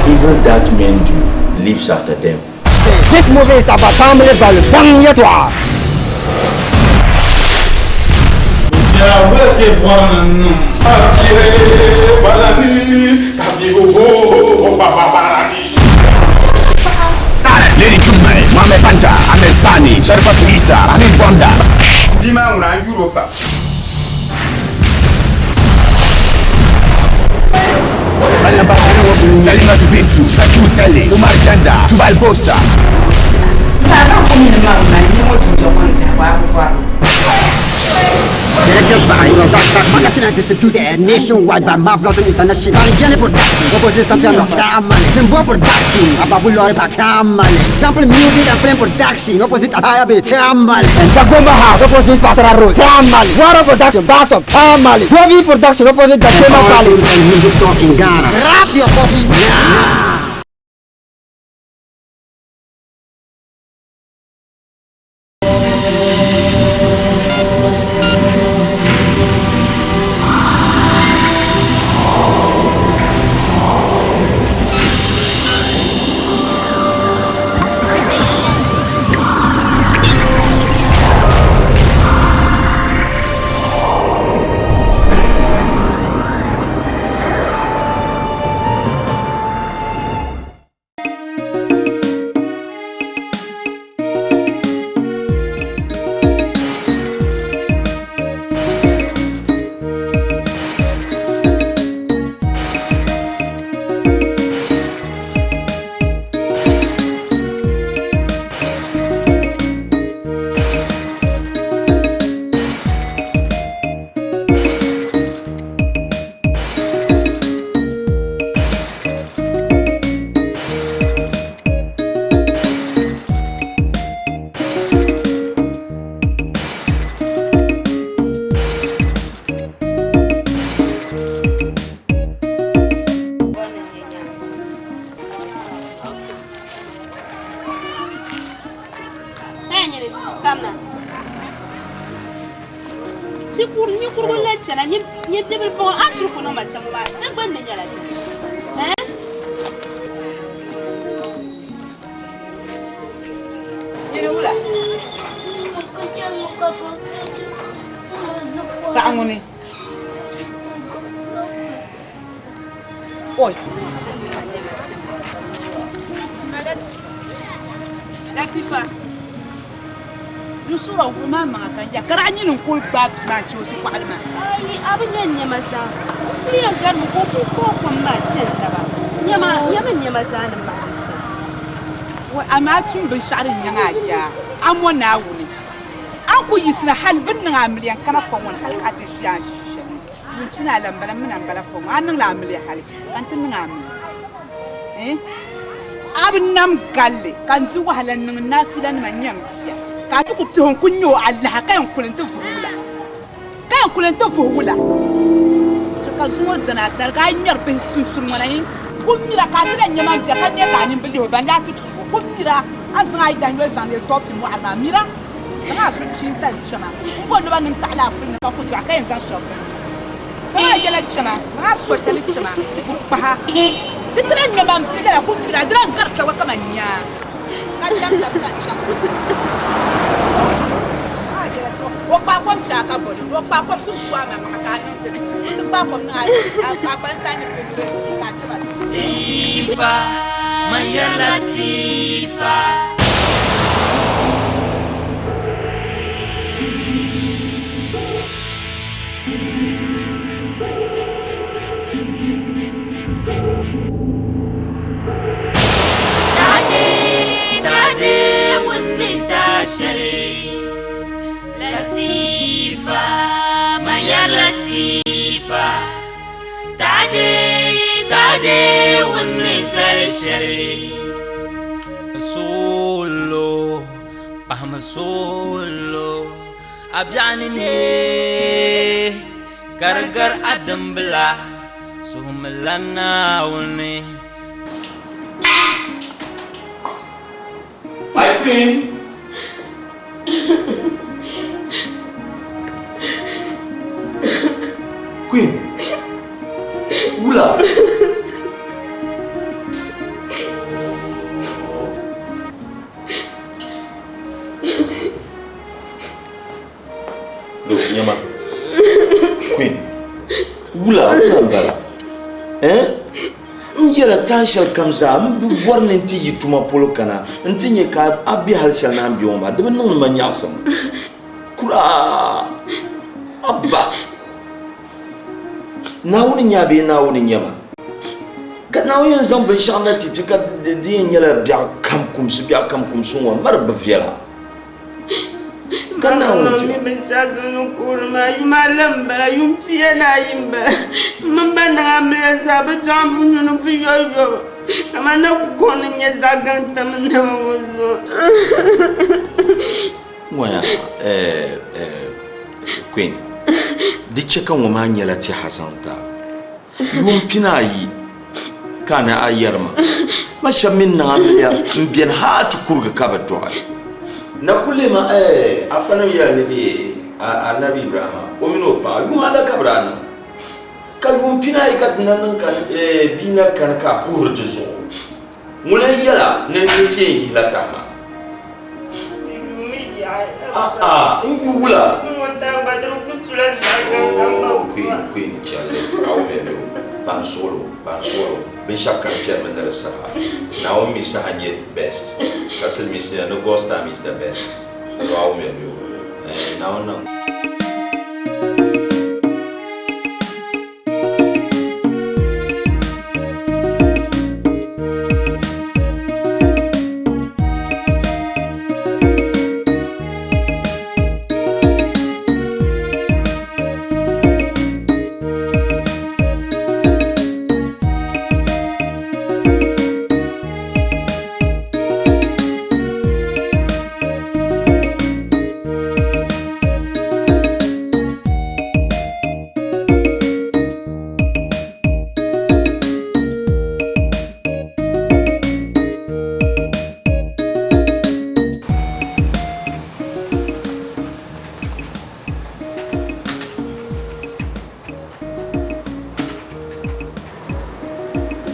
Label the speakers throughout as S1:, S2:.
S1: evil that men do lives after them.
S2: This movie is about family value. Bang
S3: Star Lady Chumai, Mohamed Banta, Ahmed Sani, Sharifat Isa, Hamid Bonda.
S4: Lima una Europa.
S3: Salima Bintu, Sakiu Sele, Umar Janda, Tubal Bosta.
S2: Directed by Zak Magatina distributed nationwide by Marvelous International. Gene Production, opposite Samson of Taman, Simbo Production, Ababulori Taman, Sample Music and Film Production, opposite Ayabe Taman, and Tagoma House, opposite Pasara Road, Taman, Water Production, Bass of Taman, Toby Production, opposite the Tema Valley, and music stores in Ghana. Rap your coffee now!
S5: Panguni. Oi. Latifa. Tusura kuma manga ya karanyi nun kul babs ma chosu kwalma.
S6: Ai abin yan ne masa. Ni gar mu ko ma cin da ba. Nyama masa nan ba.
S5: Wa amma tun bin sharin yanga ya. Ammo na wuni. An ku yisna hal bin nga miliyan kana fa won hal ka ti shiya shi. Mun tuna lambala mun ambala fa an nan la miliyan hal. Kan tin nga mi. Abin nam galle kan ji wahalan nan nafilan manyam tiya. Ka tuku tihon kunyo Allah kan kulanta fuhula kan kulanta fuhula to ka zuwa zana targa nyar be susun malayin kumira ka tala nyama je kan ne ka nin bili ho banda tutu kumira azra idan yo zan le top mu alma mira sana su cinta chama ko no ban ta'ala fun ka ku ta kan zan shop sana gela chama sana so tali chama ba ditran nyama mtila kumira dran karta wa kamanya kan jam chama Wakpa kom chaka bodi, wakpa kom kuswa na makani. Wakpa kom na akabansa ni pemres kachiba.
S7: Tifa, Maya Latifa. Dade, wani tashari. Latifa, Maya Latifa. Dade, wani tashari. Solo, Bahama solo. Abyani ne, gargar adam bela, suhumalana wani.
S1: My queen. Queen. Ula. Mjera tanshal kamza mborne nti yituma polo kana ntinye ka abi halshal na ambioma de no manyasam kura abba na woni nyabe na woni nyama kana woni zamba inshallah ti ka de nyala biya kam kum so wa marba fiela kana woni
S6: mi ben chazo no kurma yuma lambara yum tiena yimba mamba na amle sabe tambu no fiyo amana ko nya zaganta mna wozo
S1: moya Queen diche kan wo ma nyala ti hasanta yum pinayi kana ayarma masha minna amya mbiyan hatu kurga kabato na kulema afana ya nabi annabi Ibrahim o mino pa yuma la kabrana ka yum pinayi kadnan kan bina kan ka kurto so mulai yala ne ce hilatama in you wula Queen chale awmelo bansolo ben shakar chairman der saha Naomi sahanye best kasel misia no ghost time is the best awmelo now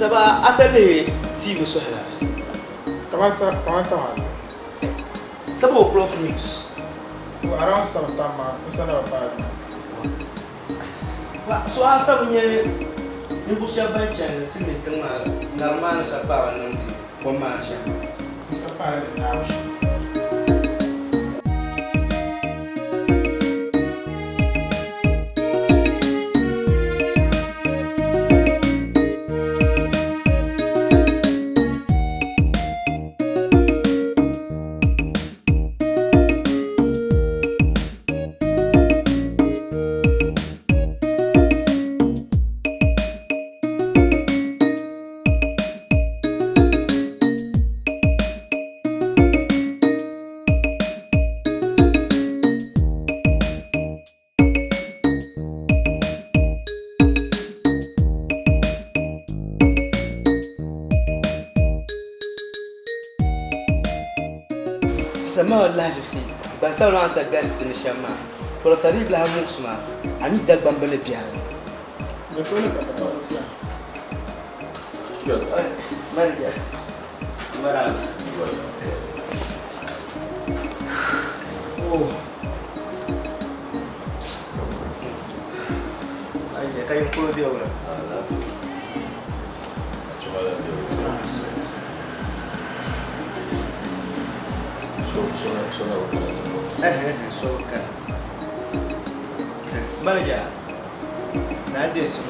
S8: Saba asali TV sohla.
S9: Comment
S8: Saba o'clock news.
S9: Around September, instead of
S8: So asa bunye nibushia bancha simi kama normal sapa wananti kwa maisha.
S9: Sapa na
S8: Sama Allah jibsi ban sa ran sa gas tin shama ko sarib la muksuma ani dagban bane biar
S9: ne ko ne ka
S8: Maria Maram oh ay kayo ko dia wala so kan Maria na desu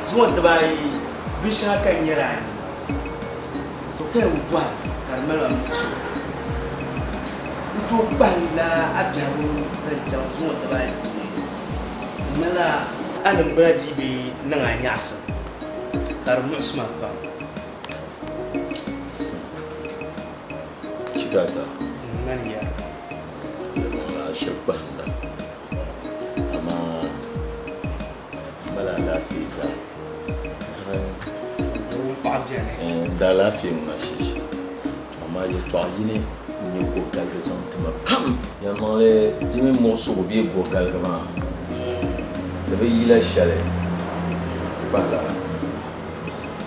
S8: zuwan da bai bisha kan yara ni to kai udwa karmala musu to banda abyaru zan jan zuwan da bai mala anan bradi be nan anyasa karmu usman ba
S1: kigata
S8: Maria
S1: la shabanda ama mala la fiza da lafiya na shishi amma ya to yini ni go galga zon tama pam ya mole dimi mo so bi go galga ma da bai ila shale bala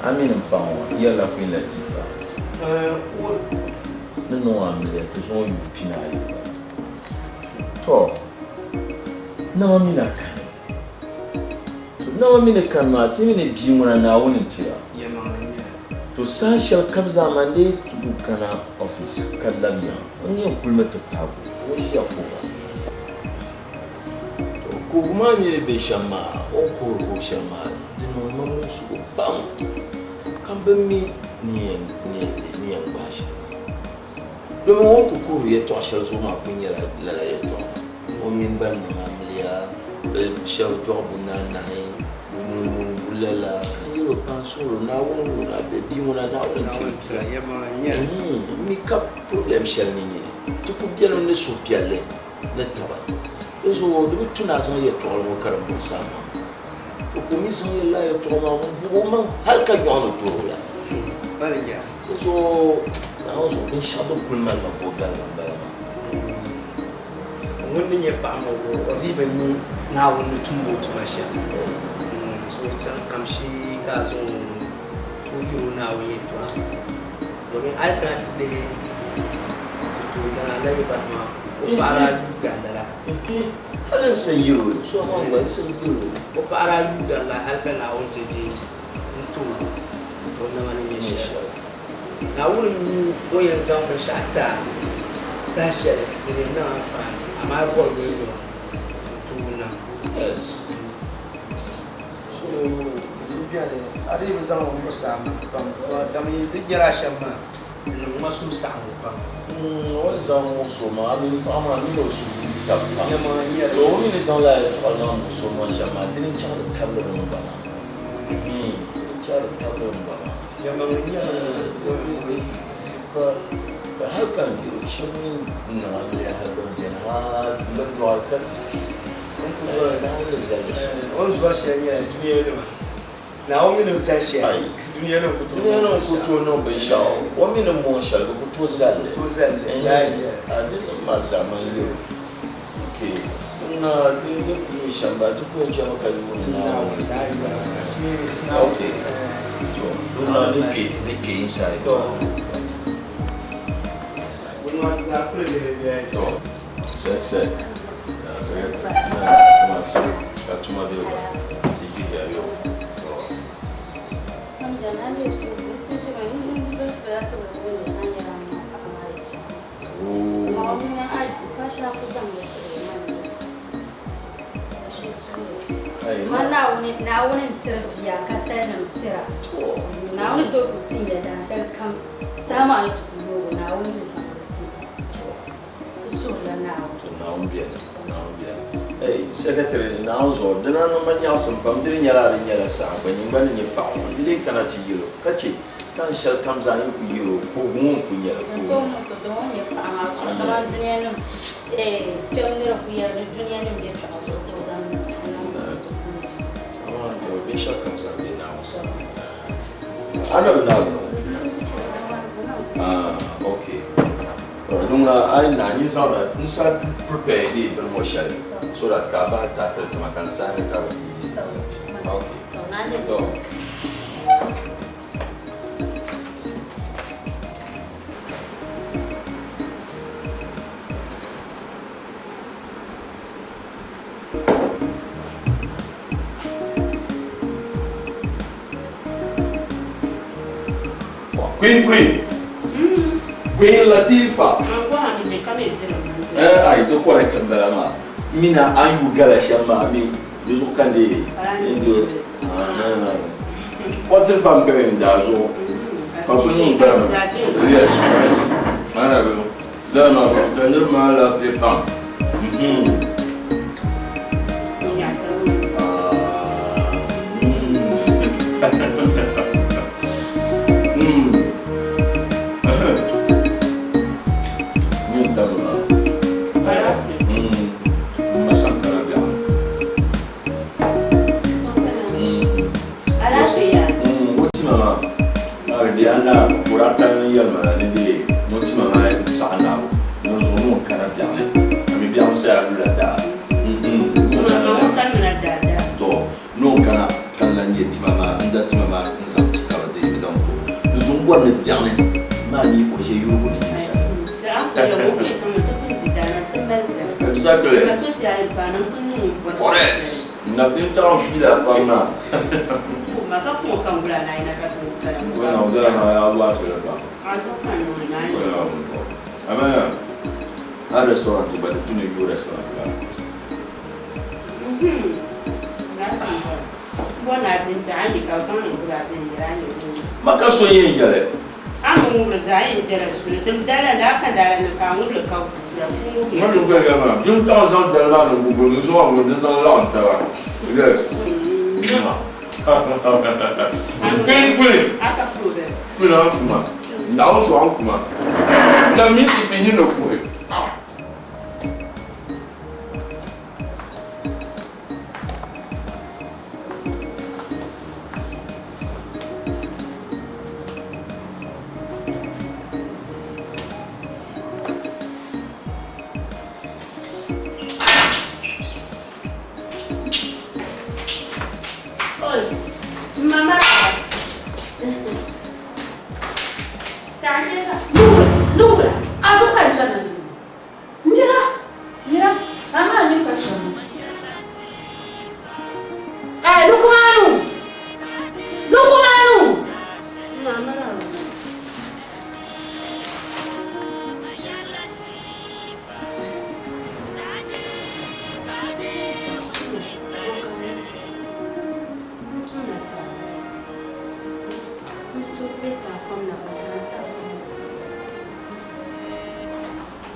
S1: amin pawo ya la fin latifa no amle ti so yu pinai to na mi na kan nawa mini kan ma ti mini bi muna na wuni tiya to sashal kabza mande tu kana office kallamya wani yan kulma ta fago ko shi ya ko to ko kuma mini be shamma o ko shamma dino mamun su bam kan ban mi ni bashi domin wani kukuru ya toshar su ma kun yara lalaya to omin ban na miliya shau to buna na yi bulala yoro pan soro na wonu na be bi muna na wonti mi ka problem shel ni ti ku bielo ne so piale ne taba eso do tuna san ye to mo karam mo sama to ko mi san ye la ye to ma mo bu man halka yono to la
S8: bariya
S1: so na ozo bin shado kulman na ko gala ba
S8: wani ya ba mu riba ni na wani tumbo tuma sha so can kamshi ka zo to yiro na wani to domin alka ne to da na ba ma ko para gandara
S1: halin sai yiro so ma ba sai yiro
S8: ko para gandara alka na wani je to wannan wani ya sha na wurin goyen zan sha ta sashe da na fa amma ko goyo to na
S1: yes
S8: so libya ne ariba zan mu samu ban da mai bigira shamma nan masu samu ban
S1: wani zan mu so ma min ba ma ni lo su ta ba
S8: ya ma ni
S1: to mi ni zan la to na mu so ma shamma din cha da tablo mu ba na cha da tablo mu ba
S8: ya ma ni ya
S1: ba hakan yiro shi na ya hado den ha da to ka
S8: on zuwa shi ne duniya ne na o min sa shi duniya ne ko
S1: to no be sha o min mo sha ko to zalle ya adin ma zaman yiro okay na din da ku shamba duk ko ce maka na okay to na ne ke inside Sei. Facciamo di ora. Ti chiede io.
S10: Na wani tira kasar nan tira. Na wani dokutin da dan shan kan sama ne tukuno na wani sama.
S1: Secretary nazo dana no manya sampam dire nyala nyala sa ba nyimba ni pa dire kana ti yiro kace san shal kamza ni ku yiro ko gun ku nyala ko
S10: to mo so do ni pa ma so da ban duniya no film ne ku yar duniya ne me ta so to san
S1: to be shal kamza be na so ana na okay donc ai na ni sa da nsa prepare di ben mo shal so that kaba ta to makan sa ne ka okay so Queen Latifa ai to correct ma mina ayu gala shamba mi yuzu kande ndo what if I'm going dazo papuni ngam yes ana go no the normal of the farm Nothing to feel that for now. Bueno, ya no hay agua cerca. Bueno, al restaurante, pero tú no hay un restaurante. Maka so yin yale.
S6: Amu resign jealous with them dala da ka dala na ka mu le ka ku sa ku.
S1: Mo lu fe gama. Jun ta san da la no bu bu so mo de san la ta ba. Yes.
S6: Aka frude.
S1: Fula kuma. Ndawo so an kuma. Na mi ti bi ni no ku.
S6: Mama.
S5: Lura, azuka njana. Mira, ama ni fashion. Lukumanu. Mama.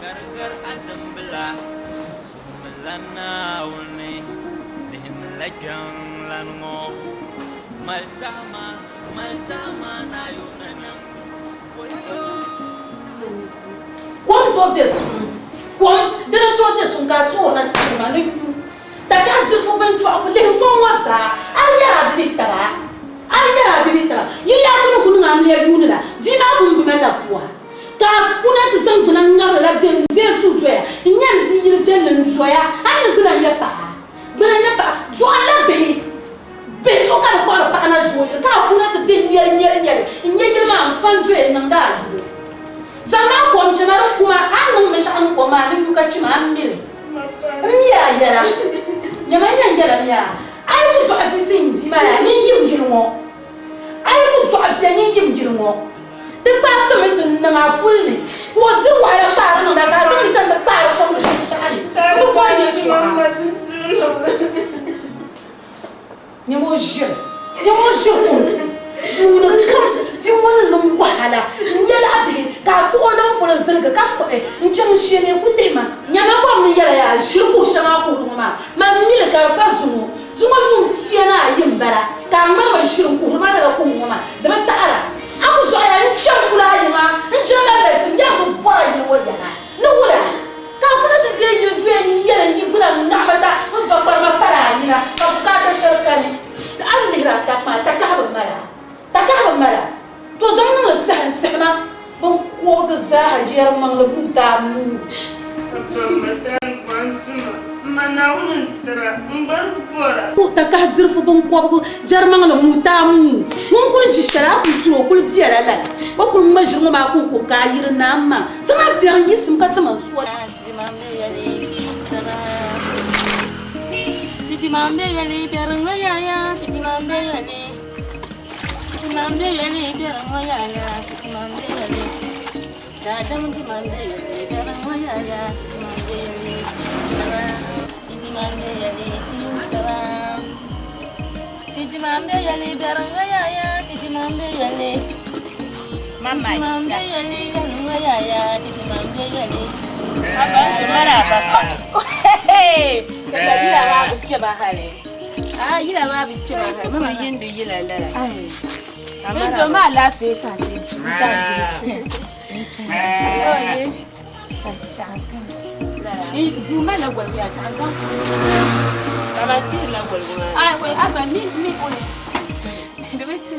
S7: Gar adam bela sumelana wone dihim lajang lanmo maltama na yunanam
S5: Kwam to je tun. Kwam dena to je tun ka to na tun ma ne yu. Ta ka ji fu ben to fu le fon wa sa. Aya bi ta. Yi ya so no kunu ngam le yu ni la. Di ma bu bi mela fu. Ka kuna ti san kuna ngara la jen ze tu to ya. Nyam ti yir je len zo ya. Ani kuna ya pa. Bena ya pa. Zo ala be. Be so ka ko pa na zo. Ka kuna ti je nya. Nya ma fan zo e nang da. Zama kwam chama kuma an me sha an kuma ni muka ci ma amire miya yara nyama nyangara miya ai ku so ati tin di ma ya ni yim girmo ai ku so ati ni yim girmo de pa sa me tin na ma fulni wo ti wa ya pa na da ka so mi tan da pa so mi shi shani ku ko ni ci
S6: mama tu sulo.
S5: ni mo je ko Una kam ti wani lum wahala nyala abi ka ko na fo na zalga ka ko in chan shi ne kulle ma nyama ko ni yala ya shirku shama ko ma mile ka ba zuma mun ti yana yin bara ka ma shirku ma da ko ma da ba ta'ala aku zo ya in chan kula yi ma in chan da tin ya ko fara yi waya na wala ka kuna ti je yi duye ni yala yi kula ngabata ko fa ma para ni na ka ta shirkani an ni ra ta ma ta ka ba mara Takah mara, tu zaman nak sahan sahna, bangkuang kezah hajar manglebu tamu.
S6: Matan pantuma, mana unen tera, mbar fora.
S5: Takah jerfu bangkuang jar manglebu tamu. Mungkul jishkara kucu, kul jara la. Bakul majur ma aku kair nama. Sangat jarang yisim kat zaman suat.
S10: Titi mambe yali biarang ya, titi mambe yali. Mambe yali biarang ya, titi mambe yali. Dadam titi mambe yali biarang ya, titi mambe yali. Titi mambe yali tiukawa. Titi mambe yali biarang ya, titi mambe yali. Mama mambe yali biarang ya, titi mambe yali. Apa sumara apa? Hey, kita gila babu ke bahale. Gila babu ke bahale. Mama yende gila lala. Eso ma la fe ka se. Juma la gwal ya changa.
S6: Aba ti la gwal gwal.
S10: We aba mi ole. De beti.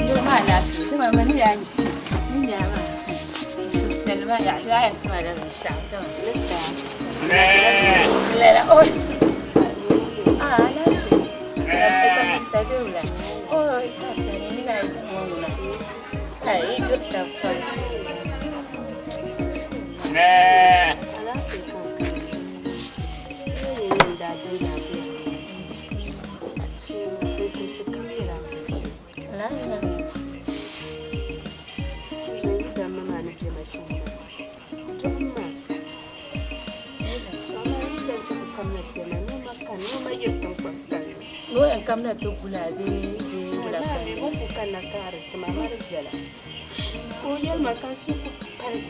S10: Yo ma la fe, te mama ni ya ni ya ma. Selma ya ya ma la sha ta. لا أوه لا في كم مستقبلا أوه كاسني من أيدينا هاي بيرتاح No yang kamna to gulabe gulabe
S6: ko kana kare kuma mara jala ko yal makasu ku pare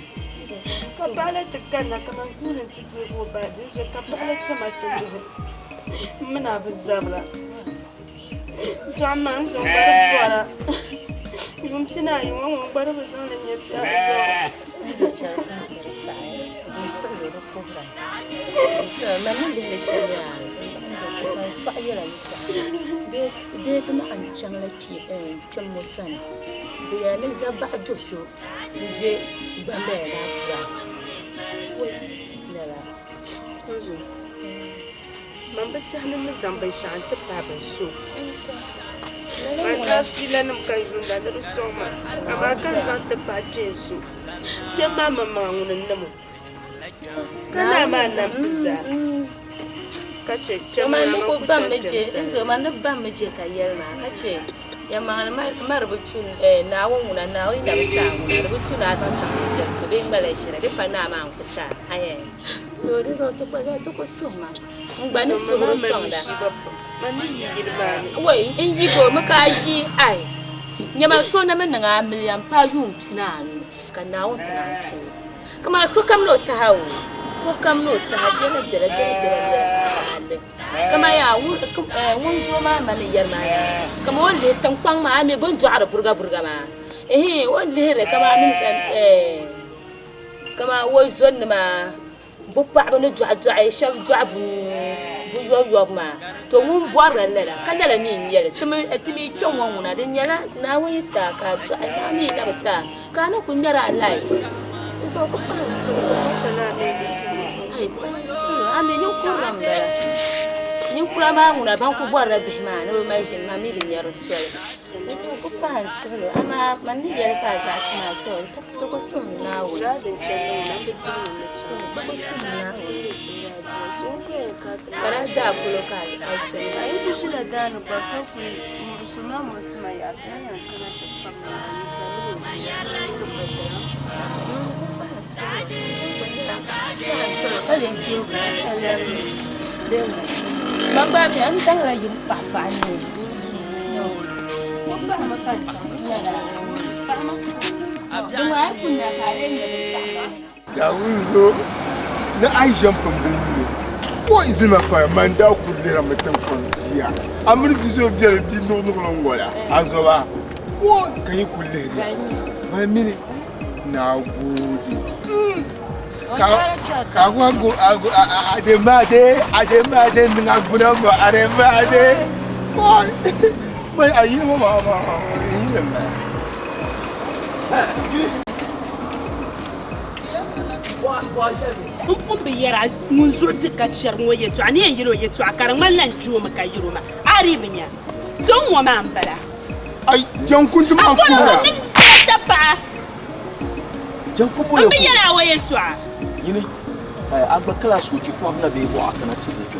S6: ka bala ta kana kaman kunin tije ko ba je ka bala ta mata muna bizabra to amma an zo bara yum tina yi won bara bazan ne ya fiya
S10: so yoro program so manin da shi ya so ayira be kuma an changla ki chan musan be ya ne za ba do so je banda ya na fura la
S6: kunzu man ba ta hannun zamban shan ta baban so man ta filan kan yunda da so ma amma kan zan ta ba je so ke mama wunin namu kana ma nan tiza kace
S10: man ko ban meje izo man ban meje ka yerna kace ya man marubucin nawon wuna nawon da ta wuna rubutu na san cikin so be ngale shi be fa na ma kuta aye so rizo to ko za to ko soma ngba ni so ro sonda
S6: man ni yirba
S10: wai inji ko maka ji ai nyama so na men nga million pa yum pinanu kan nawon ta to kama so kam no sahawo so kam no sahaje na jere kama ya won jo ma mane yarma ya kama won le tan kwang ma me bon joara burga ma won le re kama min kama wo zon ma bu pa ba no joa ai shaf joa bu yo ma to mun boara le la kan la ni nyere timi chon won na de nyala na wo ta ka joa ai ni na bata kana ku nyara lai so ko pa so
S6: sana ne
S10: ai pa so ame nyu kuramba ni kurama nguna ban ku bora bihma no ma jin ma mi bin yaro so ko pa so ama mani yare ka za sina to ko so na wo
S6: da din chello na bitin ne to
S10: ko so na wo
S6: so ko ka
S10: kara da kulo ka ai ce
S6: ai ku shi da dan ba ka ku musuma ya kana kana ta fama ni sai ko ba shi
S10: Baba mi an tang la yum papa ni.
S6: Baba ma kan ta.
S10: Duma ku na kare ni da.
S9: Da wunzo na Aisha pambuni. Ko izina fa manda ku dira mutan konjiya. Amir biso biyar di no ngola. Azoba. Ko kan ku lere. Ba mini na gode. Kagwangu ademade ngaguna mo ademade boy mai ayi mama yin ma
S6: Umpu biyara munzur dika charmo yetu ani yiro yetu akaran mallan juo maka yiro ma ari binya don wa ma ambala
S9: ai jankun dum afkura
S6: tapa
S1: janku boye
S6: ko biyara wa yetu
S1: yini agba kala soci ko amna be bo akana ci sai ko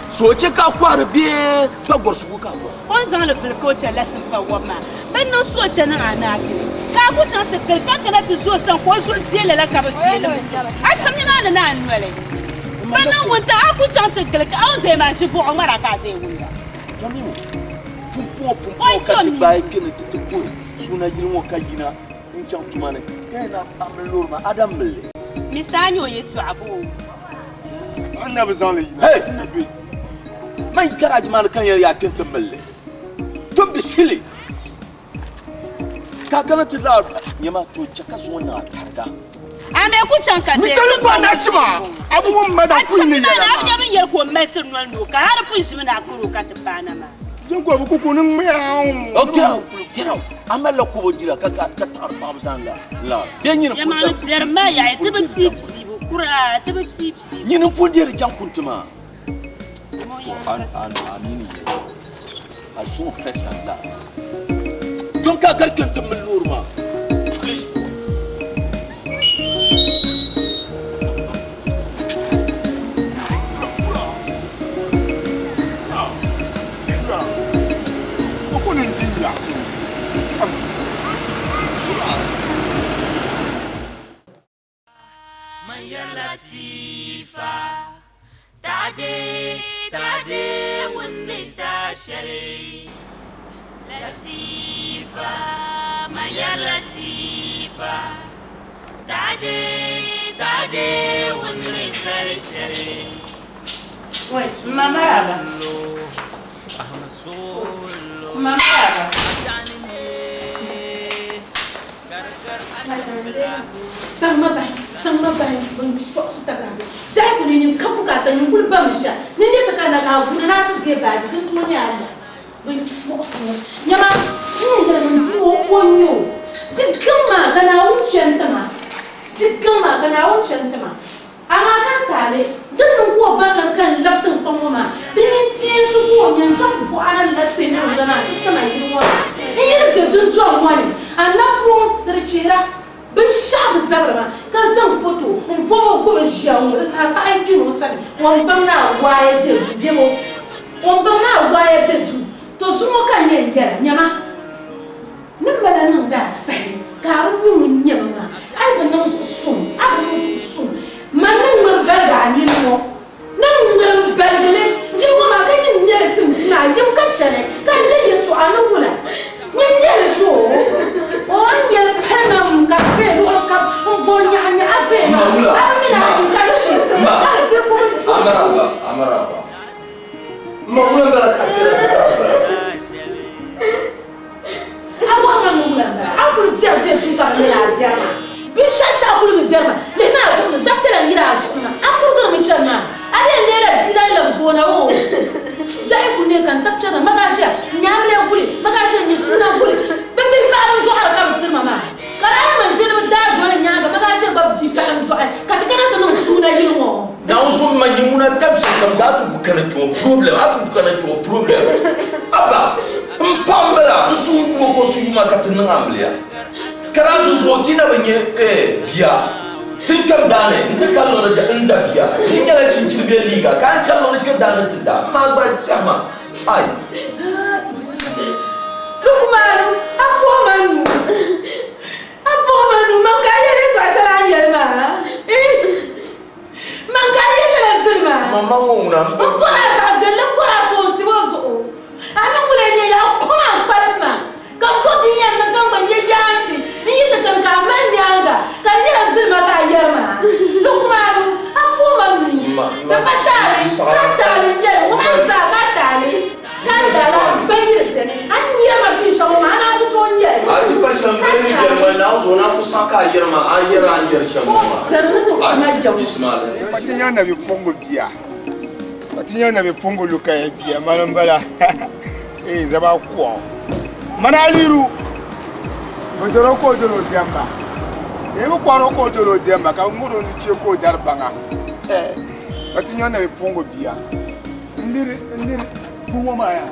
S1: soci ka kwar be ta gorsu ka ko
S6: on zan le fil ko cha lasin pa wa ma ban no soci na anaki ka ku cha ta ka kana ta zo san ko zo ci le la ka ba ci le a cham ni na na anwale ban no wanta a ku cha ta ka on zai ma shi ko on mara ka sai wunda
S1: jamiu pumpo ka ti bai kene ti ko suna girmo ka gina in can tumane kaina amlur ma adam bille
S6: Mr. Anyo yetu abu
S9: annabi zan yi
S1: hey mai garage man kan ya kinta bille tun bisili ka kana ti da nyama to chaka zo na targa
S6: ame ku chanka
S9: misali ba na cima abubuwan mada kun ne
S6: yana na ya bin yar ko mesir no no ka har fu shi na kuro ka ta bana ma
S9: Jengko buku kuning meow.
S1: Get out. Amela ko dira ka tar bab san la. Denyi
S6: ya ma terma ya te bipsi kura te bipsi.
S1: Ni no pondir jankuntuma. Amini. A son fessa la. Donc ka karkin tumul lurma. Please.
S7: Latifa, Tade, Wunita Shelley. Latifa, Maya Latifa, Tade, Wunita Shelley.
S6: Wait, Mama. Mama.
S10: Sama bai ban shop ta kan sai ku ne kan fuka ta ni gulba misha ne ne ta kana na ku na ta je ba ji kin tunya Allah ban shop ne ma ni da mun ji wo konyo jikin ma kana wucin ta ma amma kan tare dinnin ko ba kan laftin kwamma dinnin tiyen su ko yan can fu anan latse ne da na sama girwa in yi da junjuwa wani annafu da cira bin shab zabrama kan zan foto in fomo ko ban shawo da sa ai kino sani wan ban na waye je ju bemo wan ban na waye je ju to su mo kan yen yara nyama nan bala nan da sai ka mun nyama ai ban nan su manan mar garga ni mo nan ngal balzeme ji mo ma kan yin yara tim na jim kan chane kan je yesu anu wala yin yara so o an yara panam ka se ro ka vo nya ase ma ami na yin kan shi ka je fo
S1: amaraba ma wala bala ka tira
S10: abu ma mo wala abu je tu ka me la jama bin shasha kulu mi jarma le na so na zaptela yira ashuna akurgar mi charma ale ne la didan la zona o jai kunne kan tapchara magasha nyamle kuli magasha ni suna kuli bebe ba ran zo har ka bitir mama karara man jele da jole nyaga magasha babji ka an zo ka ta kana da suna yirmo
S1: na uso manyimuna tabsi kam za tu kana to problem aba mpambela usu ko su yuma katin ngamliya karatu so tina banye biya tin kam dane nta kallo da inda biya kin yana cincin be liga kan kallo da dane tinda ma ba chama ai
S10: Lukmanu apo manu mangaya le to asala yelma mangaya le lazima
S1: mama ngona
S10: ko na ta jelle ko na to tibozo ana mulenya ya ko ma palma kan ko dinya na kan banye yasi ni ta kan ka manyanga kan ni lazima ka yelma Lukmanu apo manu da patale je ko ma sa kadala bayir tene an yema ki shawo mana ku tonye
S1: ai ba shambani germa na zo na ku saka yerma ayira an yer shawo
S10: tarno ma jaw
S1: bismillah
S9: patinya na bi fongo biya patinya na bi fongo luka biya manan bala zaba ko mana liru bodoro ko doro diamba ko kwaro ko doro diamba ka ngoro ni che ko darbanga patinya na bi fongo biya ndiri Mama ya.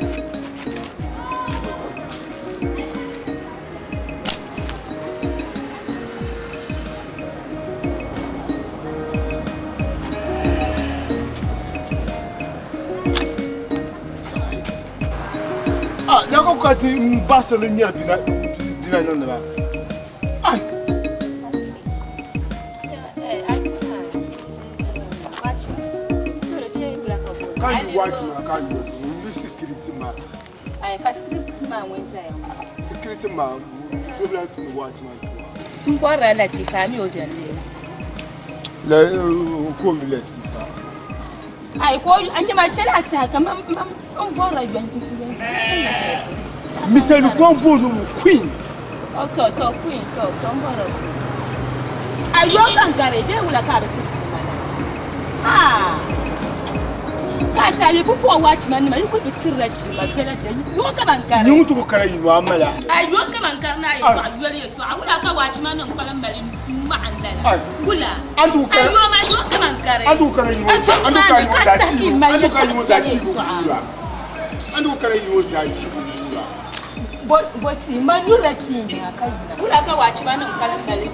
S9: Nako kati mbasa le nyar dina nona. Ai. Kan watch na kan security man.
S10: Ai security man wenza.
S9: Security man, so like to watch man.
S10: Tumpora Latifa mi ojande.
S9: La ko mi Latifa.
S10: Ai ko anje ma chala sa kaman mbora gwanti.
S9: Mister Lukombo Queen.
S10: Oh to Queen to mbora. Ai yo kankare de wala ka biti mana. Ah. Kasa le pupo watchman ma yuko bitirraci ma tela jani yo ka bankare
S9: ni mutu ko kare yi muamala
S10: ai yo ka bankare na yi to ayole to awula ka watchman nan kwalan mali ma andala gula
S9: andu kare
S10: ai yo ma yo ka bankare
S9: andu kare yi andu kare yi zati andu kare yi zati gura andu kare yi zati gura
S10: boti manula kinya kai gula ka watchman nan kwalan mali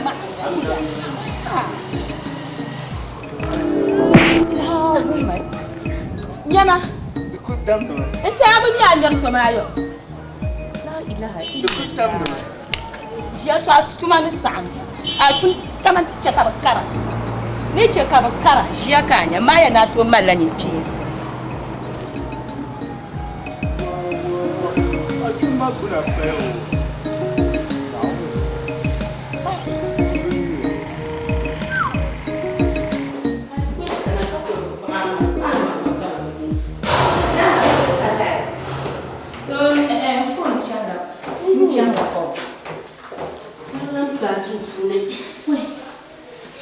S10: ma andala Nyama.
S9: Ikudam no.
S10: Ente abuni anyar somayo. La ilaha illa.
S9: Ikudam no.
S10: Jia to as tuma ni sam. A tun kaman chata bakara. Me ce ka ba kara shi ya kanya ma ya na to mallani fi.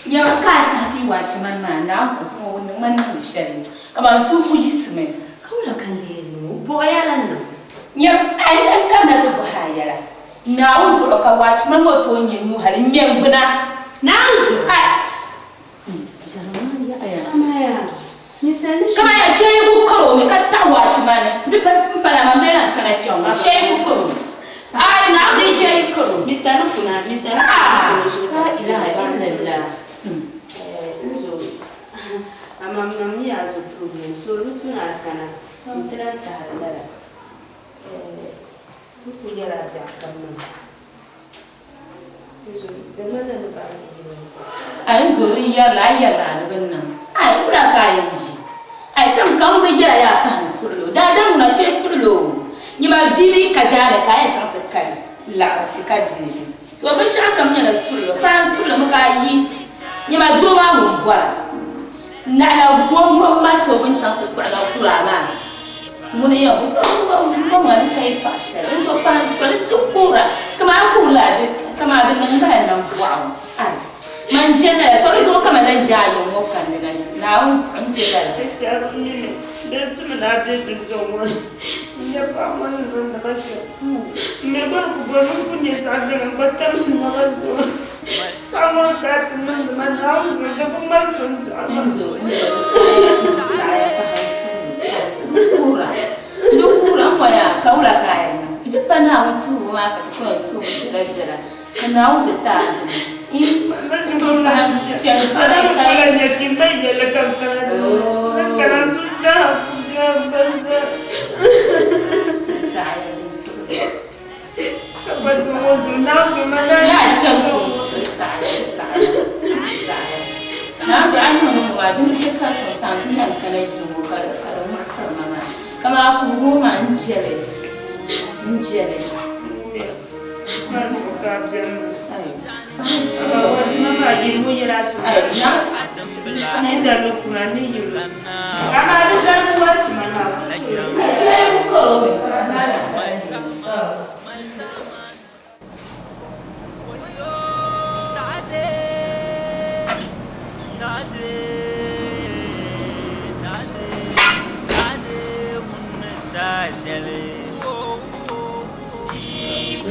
S10: Ya ka fi wace man na so wannan man shari kamar su ku yi sume
S6: kaula kan le no boyalan no
S10: ya ai an kana da bahayara na uzu ka wace man wato yin mu halin miyan buna
S6: na uzu
S10: ai
S6: jaran ya aya amaya ni sani
S10: kama ya sheyi ku karo me ka ta wace man ni para ma mera kana kiyon sheyi ku karo ai na fi sheyi karo
S6: Mr. Kuna Mr.
S10: ilaha illallah
S6: so amamnami as a problem so lutuna kana mutranta halala ku yara ta kanna so da mazan ba
S10: ai zuri ya la da bannan ai kura kayan ji ai tam kan ba ya pan surlo da dan na she surlo ni ma jiri ka da kayan ta kai la ti ka ji so ba sha kam ne surlo pan surlo muka yi ni ma do ma mun bora na ya bombo ma so bin chan ko kura na mun ya so ba mun kai fa shari so pan surlo to kura kama kula da kama da nan ba nan wow ai man jena to rizo kama nan jayo mo kan ne na un jela
S6: shi ne da tun na da zo mo ya ba mun ran da bashi me ba ku gonu ku ne sa ga ba ta mun na zo kama ka tun da man hawo zo da kuma sun ji
S10: kura kura waya kaula kayan duk bana wasu ma ka ko su da jira kana wuta ta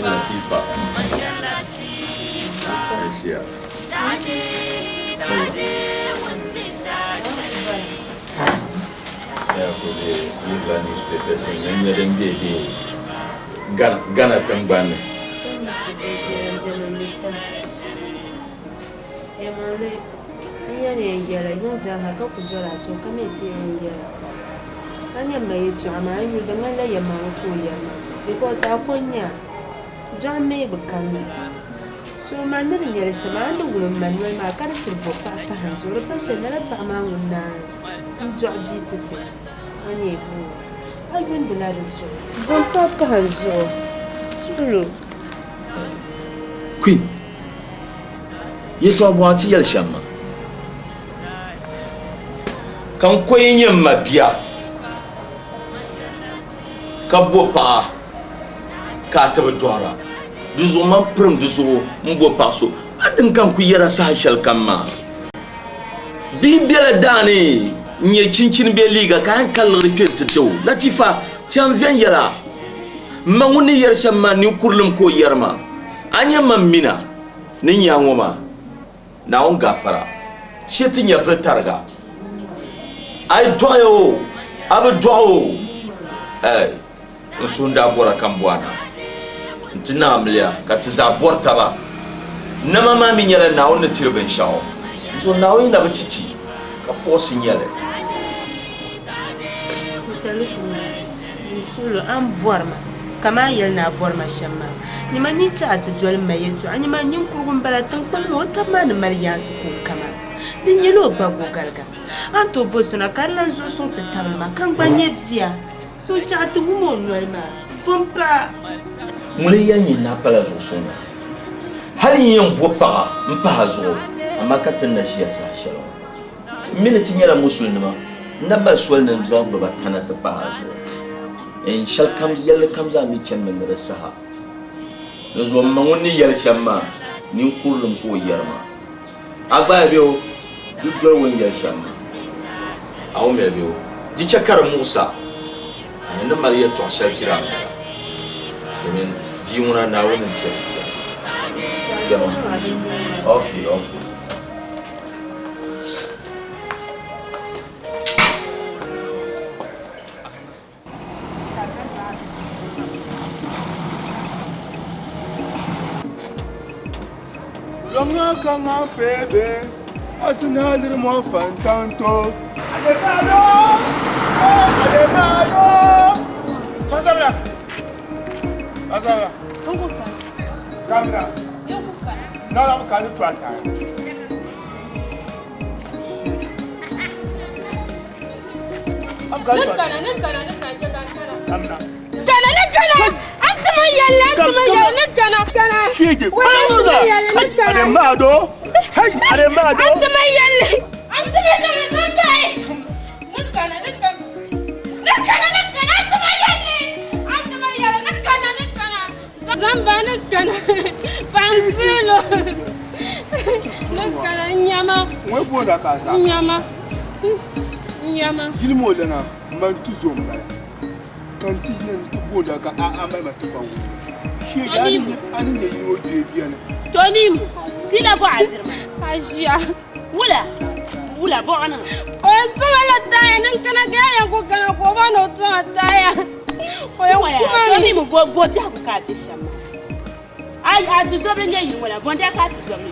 S1: Latifa. Asia. Ya boleh lihat newspaper sini ada dia Gana tangban.
S6: Because akonya John may become so man didn't get a shaman the woman Manuel Marcarish for Papa Hans or a person that a Pama would not drop it. I went the ladder so. Don't Papa Hans so.
S1: Queen. You talk about Yelshama. Come queen your mapia. Kabopa. Kata bedwara duzo man prum duzo mbo paso adin kan ku yara sa shal kamma bibela dani nye cincin be liga kan kallar kirti do Latifa tian vien yara manguni yar shamma ni kurlum ko yarma anya mamina ni nyangoma na on gafara shetin ya targa ai doyo abu doyo nsunda bora kambwana ntina amlia katiza bortaba nama ma mi nyala na on tirben shawo so na on na bititi ka force nyale
S6: solo am borma kama yelna borma shamma ni mani chat jol mayetu ani mani kurgum balatan kullu wata man mariya su ko kama din yelo bago galga anto bosuna karlan zo sun ta tabalma kan banye bia so chatu mo nolma fompa
S1: mule yanyi na pala zo sona hal yin bopa mpa zo amma katin na shi yasa shalo minute nyala musulma nabal swal nan zo ba tana ta pa zo in shall comes yalla comes a mi chen men rasaha zo mangoni yal shamma ni kullum ko yarma agba biyo duk dole wani yal shamma awo me biyo di chakar Musa ne Maria to shatira men di muna na wannan ce okay
S9: Longa kanga bebe, asinalir mo fantanto. Ademado! Pasabla. Kamera. Nala mkani tuata. Kamera. Shige. Ademado. Hey, Ademado.
S10: Nyama.
S9: Gilmo lena mantuzomba. Kantina ntuboda ka ama matufa. Shige ani ne yimo debiana.
S6: Tonim, sila bo azirma.
S10: Ajia.
S6: Wula bo ana.
S10: Onto wala taya nankana gaya ko kana ko bano to taya. Oya
S6: Tonim bo dia ko ka tishama. Ai atuzobe nye yimwala bo ndia ka tuzobe.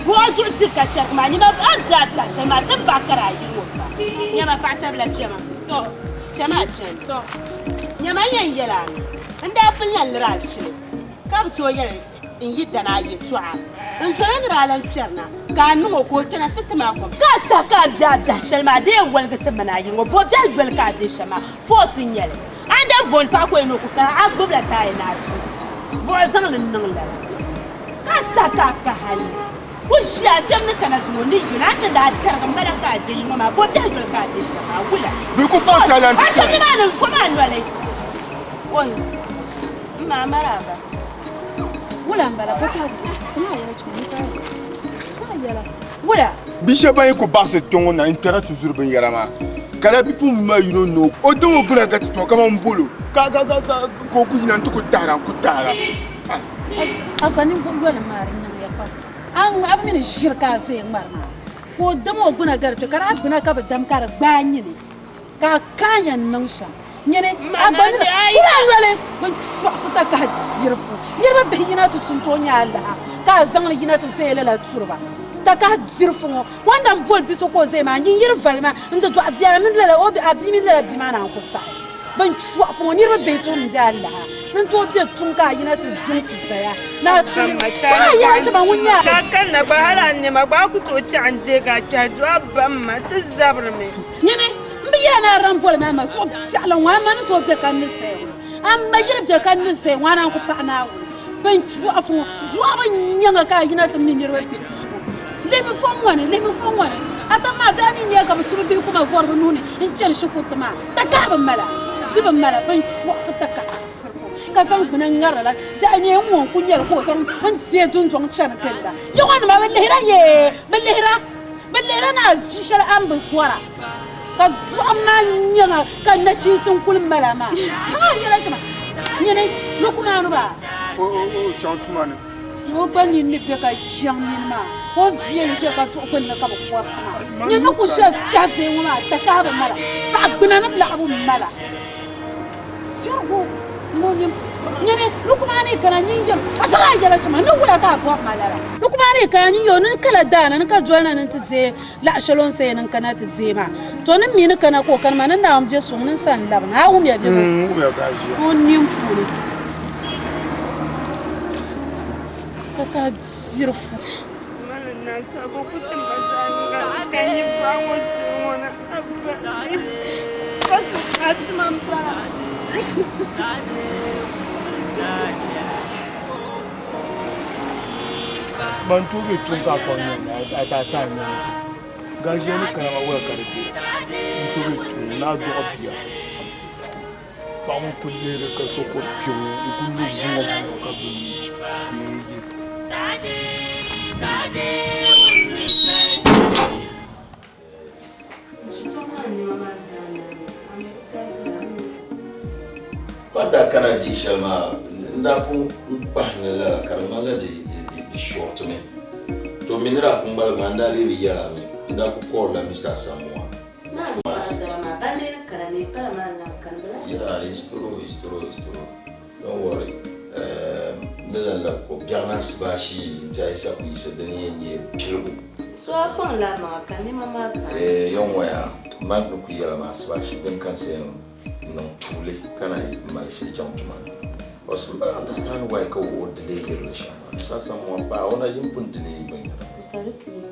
S6: Bo zo tika chakma ni ba anja ta shama ta bakara yimo. Nyama pasabla chama. To. Chama chen. To. Nyama yela. Nda fulyan rashi. Ka to yela. In yi dana yi tuwa in sanar ralan cerna ka nugo ko tana tatama ko ka saka jaja shalma de walga tamana yi ngo bo jal bel ka de shama fo signal anda bon pa ko eno ko ka agbobla ta ina tu bo zama nan la ka saka ka hali ko sha jamna kana zumo ni ina ta da tar ga mala ka de yi ma bo jal bel ka de shama wula
S9: bi ko pa sa lan
S6: ta ni ma nan ko man wale on ma maraba
S5: wula mbala bata sama yala chini ka sama yala wula
S9: bisha bayi ko basse tongo na intera toujours ben yarama kala bi pum ma you know o to buna gati to kama mbolo ka ko ku yina ntuko tara ku tara
S5: akani ngwala mari na yakwa an abin shirka sai marna ko damo guna garto kara guna ka badam kara banyi ne ka kanya nan sha nyene abani kula wale ban shwafuta ka zirfu yirba behina to tuntonya Allah ka zangla yina to zele la turba ta ka zirfu wanda mvol biso ko zema nyin yirva ma ndo to abia min la obi abdi min la abdi mana ko sa ban shwafu yirba beto mzi Allah nan to je tunka yina to junsu saya na tsama ta ya ce ban wunya
S6: ka kan na ba hala ne ma ba ku to ci an je ga ta ban ma ta zabar me
S5: nyene biyana ramvol ma so sala wa man to te kan ni se amma yirbe kan ni se wana ku pa na ban chu afu zuwa ban nyanga ka yina to min yirbe le mi fon wani ata ma ta ni ne ka musu bi kuma for nuni in jan shi ku tama ta ka ban mala ziban mala ban chu afu ta ka ka san kunan ngarala da ne mu kun yar ko san an tie tun tun chan kella yawan ma ballehira na fishal an biswara ka amma nyanga ka na cin sun kulun malama sai yara jama nyene lokuma no ba
S9: o chantuma ne
S5: to bani ni be ka jangni ma ko vie ni ka to ko na ka ba ko sama nyene ku sha jaze wala ta ka ba mala ba gbina na bla abu mala sirgo no ni nyene lokuma ne kana nyinjo asala yara jama no wala ka ba mala lokuma ne kana nyinjo nan kala dana nan ka jona nan tze la shalon sai nan kana tze ma to nan mi ni kana ko kan ma nan da amje sun nan san lab na hu mi ya bi ko nim furu ka zirfu
S6: mana na ta ko kutin bazani Can you go to one? First, that's my
S9: man tuge tunka konya ata tanya gajeni kana wa karbi tuge tun na do obia ba mu kullere ka soko pion kullu bungo ka bi
S1: Pada kana di shama ndapu mpahlela karamala de short me to minira kumbal mandali riya me ndapu call Mr. Samoa
S10: Sama bande kana ni para mana kanbala.
S1: Yeah, it's true. Don't worry. Nela ko bianas bashi ntaisa kuisa deni ye pilu.
S10: So akon la ma kani mama.
S1: Yongwa magno kuyala mas bashi ben kanse no tule kana malishi jamtuma. Also I understand why ko would delay your relation. So someone ba ona yimpun delay ben.
S10: Historically.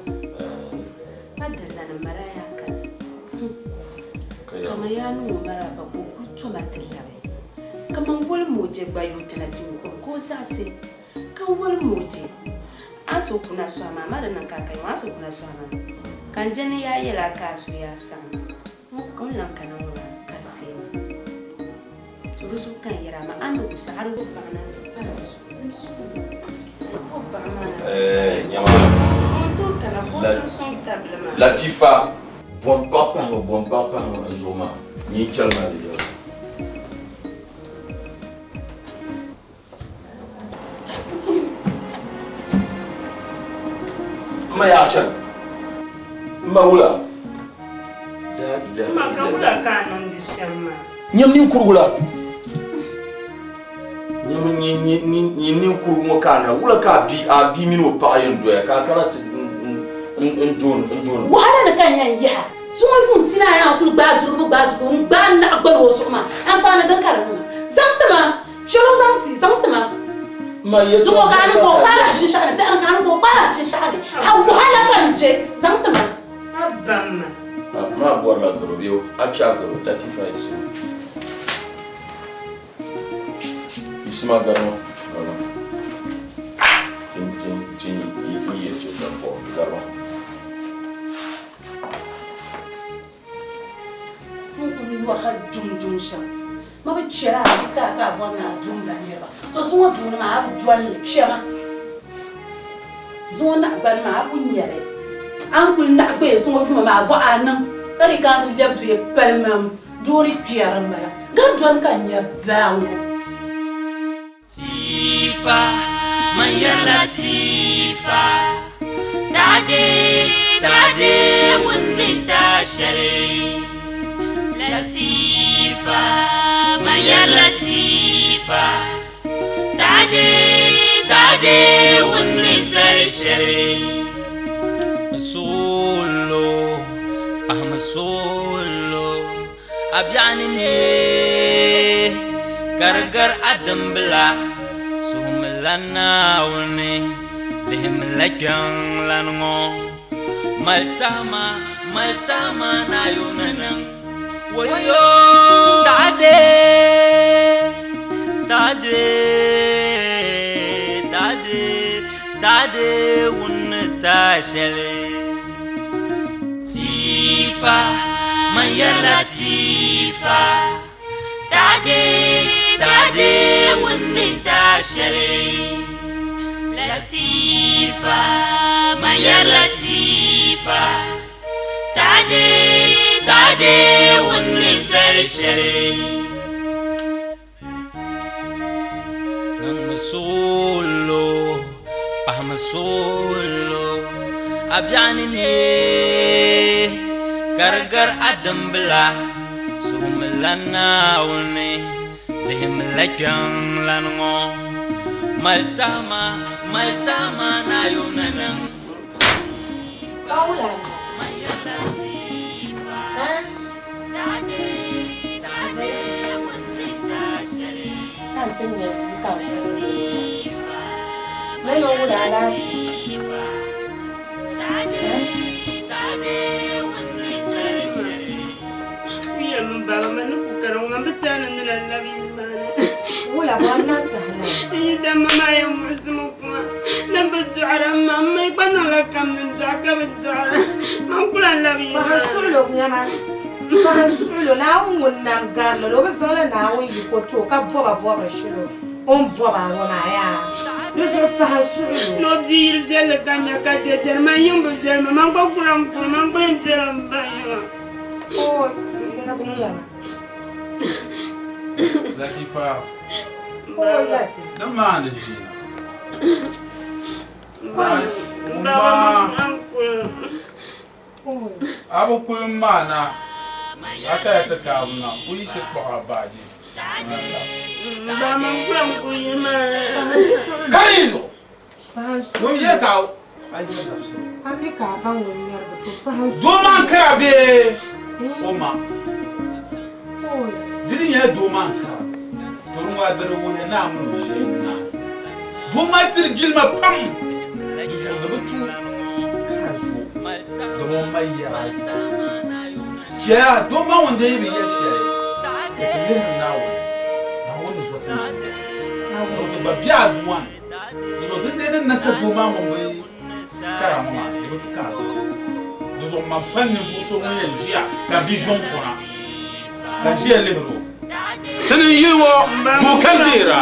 S10: Madalla na maraya kan. Kama yanu maraba ko kutuma tilawe. Kama wol moje bayo tanatin ko sase. Ka wol moje. Aso kuna so mama da nan kakai aso kuna so mama. Kan jene ya yela kasu ya san. Mo kon lan kana wala karte. Turusu kan yara ma anu usaru go bana.
S1: Latifa, bon papa un jour ma ni calma de ma ya chan maula
S6: Ma kaula kanon dishamma.
S1: nyam ni kurula ni kuru mo kana wula ka bi minu pa yin do ya ka kana ndon
S10: wahala da kan yan ya suma mun sina ya kulu ba duru ba na agbar ho suma an fa na dan karan zamtama shiro zamtama
S1: ma ya
S10: zuwa kan ko ba shi sha'ani ta an kan ko ba shi sha'ani a wahala kan je zamtama
S6: Abamma.
S1: ma borla duru biyo a cha duru Latifa isu isma garmo tin yi to da ko garmo
S10: wa ha jum shan ma ba cira ka bona jum da ne ba to sun wa dun ma abu juwan le chema zo na ban ma abu nyere an kul na gbe sun wa dun ma va anan kari kan le du ye pelmam duri pierre mala ga juwan kan ya bawo
S7: Tifa Maya Latifa Dade Wunita Shari Latifa Maya Latifa Dade Wunita Shari Solo Solo Abyani Gargar Adam Bla Sumlana Wuni Lim Lakang Lango Maltama na Yunanang Wayo Dade Wunita Shari Tifa Maya Latifa Dade Wunita Shari Latifa Maya Latifa Dade Wunita Shari Nang Solo Solo Abyani Gargar Adam Bla Sumlana Wuni Lim Lakang Lango Maltama na Yunanang
S10: Paula Kantin ya ji kasu Mai no wula lafi
S6: بتزعل ما كلنا لبي
S11: فهسولو نياما فهسولو ناو ونانغالو لو بزالا ناو يكوتو كابفوا بفوا شلو بوا ما يا لو فهسولو
S6: لو بزير جل كاميا كاتي ما يوم بجل ما بقولم ما بنجل
S11: او يا بنياما
S12: Latifa.
S11: Oh, Lati.
S12: The man is here. Abu Kulmana. Aka ya taka muna. Kuyi shi ko abaji.
S6: Ba man kuram kuyi ma.
S12: Kaizo. Mun je kawo.
S11: Amerika ban wani yarda to fahansu.
S12: Do man karabe. Oma. Didn't you do man karabe? Don't want the one and I'm not. Do my till Gilma Pam. You should never do casual. The one my year. Yeah, don't mind one day we get share. Now one is what I want to be bad one. You didn't not do mamma way. Carama, you go to Caso. Those are my penny so many years. Can be Jean Pona. Can she a little? Then you are Bukandira.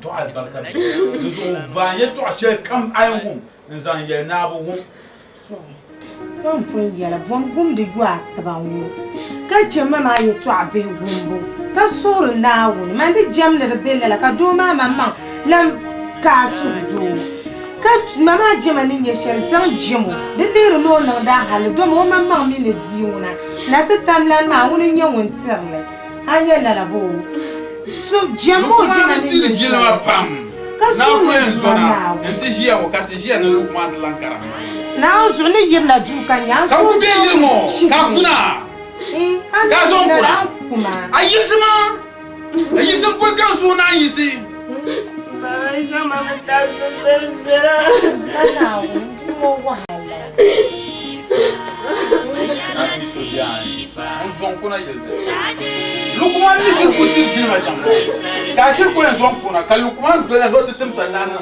S12: Do albarka ne zo vanye to ashe kam ayu nzan ye na bu hu
S11: Bon fun yala bon gum de gwa tabanwo ka jema ma ye to abe gumbo ka suru na woni man de jam le bele la ka do ma mama lam ka sudu ka mama jema ni ye shel zan jemo de le no na da hal do mo mama mi le diuna na ta tamlan ma woni nyawon tirle anya la la bo so jamo jema ni
S12: jilma pam na ko en sona enti jia wakati jia na lukuma atlankara
S11: na zo ne yirna du kanya
S12: ka ku be yirmo ka kuna ka zo kuna ayisma ayisma ko kan so na yisi
S6: ba isa mama ta so zera
S11: na wo wahala
S12: ani so dia on zon kuna yelde lukuma ni sur ko tir jilma jam ka shir ko en zon kuna ka lukuma do la loti sim sanana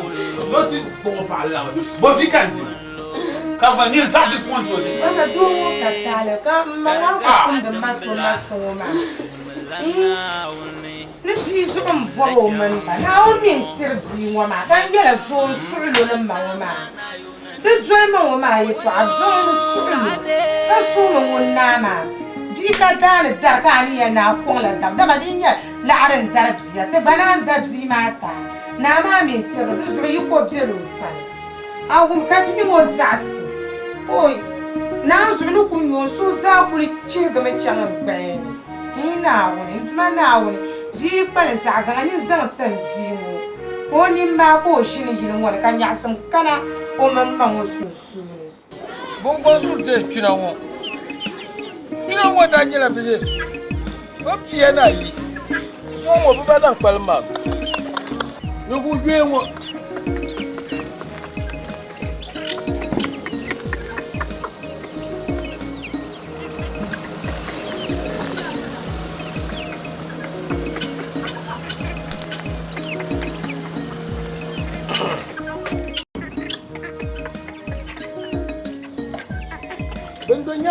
S12: loti ko parla bo fikanti ka vanir sa de fonto de
S11: bana do ka tale ka mama ka kunda maso ma ne bi so am vo man ba na o min tirbi wa ma kan yela so suulo na ma ma de jwema wa ma yi to abzo suulo ka so mo wonna ma di ka dane dar ka ni na ko la dab da ma din ya la aran darbzi te banan darbzi ma ta na ma min tirbi zo yi ko bjelo san ahum ka bi mo zasi oi na zulu kunyo so za kuli chega me changa ben ina woni mana woni di pale za ga ni zan tan bimu oni ma ko shini jinin woni kan ya san kana o man man wasu su
S13: bongo su de kina wo da nyela bije o pie na yi so mo bu ba dan palma no ku gwe wo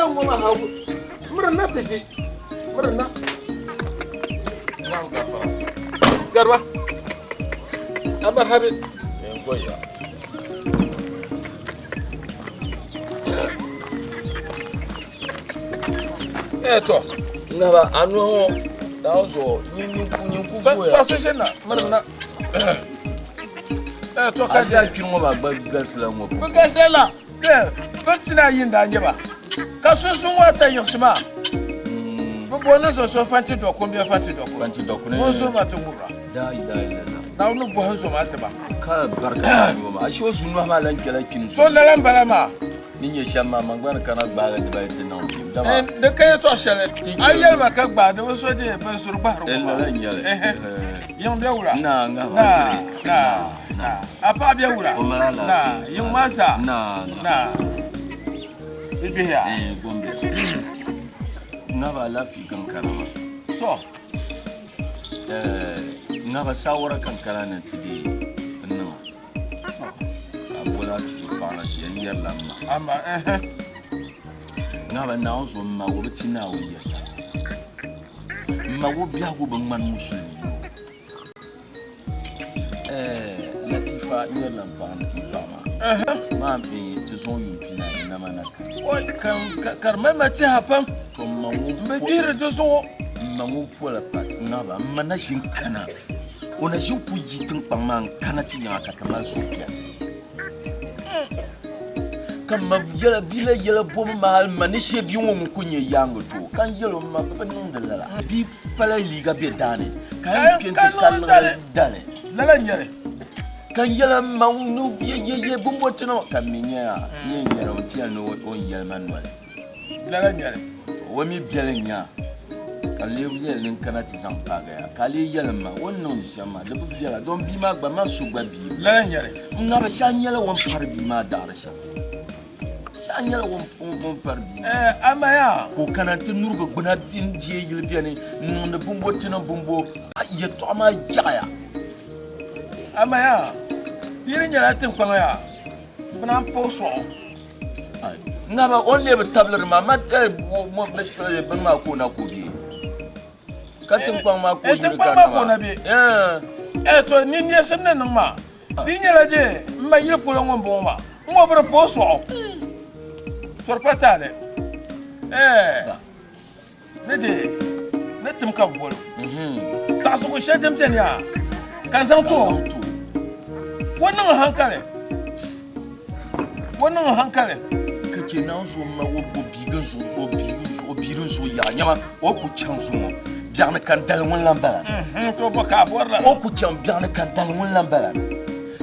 S13: mama hagu murna take murna na gafara garba abar habe ngoya eto ngaba anu dawo nyinku
S12: sa se na murna
S13: eto ka ja kinwo ba gasla mo gasla fatina yinda njeba kasusu wata yosima bono so fanti do combien fanti do ne bozo matumura dai na unu bozo mataba ka barka yo ma asho sunu ma lan kala kin so laran balama Ninye shama mangwana kana gbaga de bayte na
S9: dama de kay to shele ayel ma ka gba de so de ben sur baro
S13: la nyale
S9: yong be wura
S13: na
S9: apa be wura na yong masa na bibiya
S13: gombe na ba lafi kan kana
S9: to
S13: na ba shawara kan kana ne tidi nan abola tu kana ci yan yalla
S9: amma
S13: na ba na zo ma wo tina wo ya ma wo bia go ban man musulmi latifa yalla ban fama ma bi tu zo yin pina na manaka
S9: oi kan mama ti hapan
S13: to ma wo
S9: me dire to so
S13: ma wo fola pat na ba mana shin kana ona shin ku yitin pamman kana ti ya ka tamal so pia kan ma yala bila yala bom mahal manishe bi won kunye yango to kan yelo ma ba nun dalala bi pala liga be dane kan kente kan dale
S9: lala nyare
S13: kan yala ma nu ye bombo tino kan minya ye nyara on ti no on yala manuel
S9: lala nyare
S13: o mi bielenya kan le yel nin kana ti san paga ya kali yala ma wonnon shama da bu fiala don bi ma gba ma su gba bi
S9: lala nyare
S13: ngaba shan yala won par bi ma darsha anyala won farbi
S9: amaya
S13: ko kanante nurgo gbana indie yilbiane nonde bumbo tina bumbo ye to ma yaya
S9: amaya yiri nyala tin kwanga ya bana poso
S13: ngaba on lebe tabler ma mat mo betre ban ma ko na ko bi katin kwang ma ko yiri
S9: kana to ni ni semne nan ma bi nyala je ma yiri polo ngombo ma mo bra poso torpatale ne tim ka bolo sa su ko shedem ten ya kan san to wannan hankale
S13: kace nan so ma wo bigan so birin so ya nyama o ku chan so mo bian kan dal won lambara
S9: to ba ka borla
S13: o ku chan bian kan dal won lambara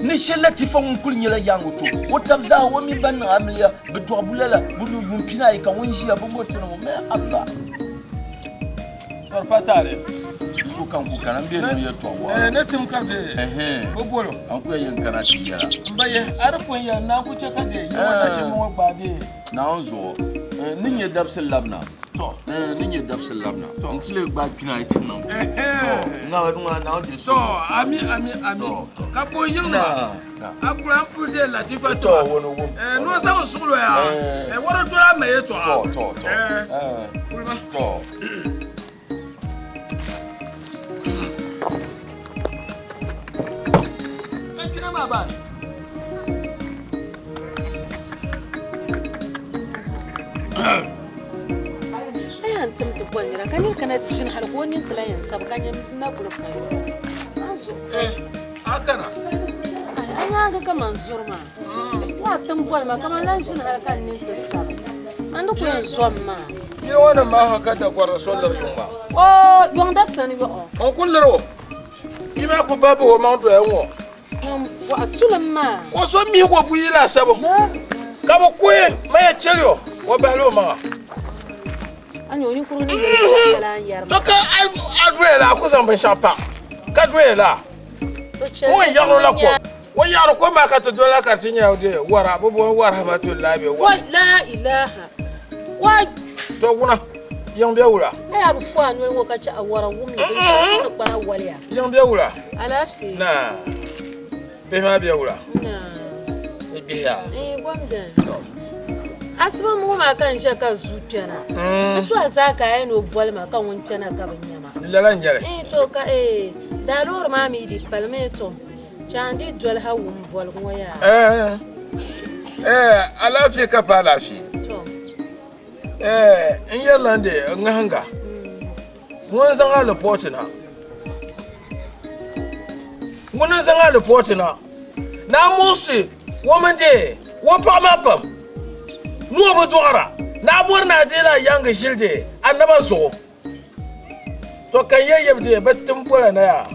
S13: ni shelati fa mun kulnya la yango to wotabza wo mi ban amliya bidu abulala budu yumpina ka wonji ya bombo tino me abba
S9: torpatale
S13: su kan ku kan be no ya to wa
S9: ne tim ka de ko bolo
S13: an ku yin kana ti yara
S9: mbaye arfun ya na ku ce ka de yi wannan ce mun ba de
S13: na onzo ninye dabsel labna to ninye dabsel labna to ntile gba pina itin no na wadunga na ode
S9: so ami ka bo yinga akura fude latifa to no sa usulo ya woro to la me to
S13: to
S9: kina baba
S10: أنتم تبغون كان كانت تجين حلقوني أنت لا ينسى كان ينبغون فيه.
S9: أكنا.
S10: أنا هذا كمان زور ما. لا تنبغون ما كمان لا يجين حلقان ننتسب. عندك وين زوم ما.
S9: يوانا ما هكذا قرصون اليوم.
S10: يوم ده سني بقى.
S9: أقول له. إما أكو بابا هو ما عنده يوم.
S10: وأتسول ما.
S9: وصومي هو بيلا سبب. كم كوي ما يتشليو وبهلو ما.
S10: أنا يوني كروني يلا يارم.
S9: Toka adwela kuzamba shapa. Kadwela. Wo yaro la ko. Wo yaro ko ma ka to dola ka tinya ode wara bobo wara rahmatullahi be wa.
S10: La ilaha. Wa
S9: to kuna yang be wura.
S10: Ai abu fa no ngo ka cha awara wumi ko para waliya.
S9: Yang be wura.
S10: Alafsi.
S9: Na. Be ma be wura.
S10: Na.
S9: Be ya.
S10: Gwamda. Asma mu ma kan shaka zuciyana. Su azaka yayin obwal ma kan wancana ka banyama.
S9: Lalan jare.
S10: To ka da lor ma mi di palmeto. Chandi dwal ha wum bol ngoya.
S9: Alafi ka pa lafi.
S10: To.
S9: In Yolande ngahanga. Mun san ha report na. Mun san ha report na. Na musi woman de wo pa mapam. Nuwa butuara na bor na jira yanga shilde annaba so to kan yeye de batun bora na ya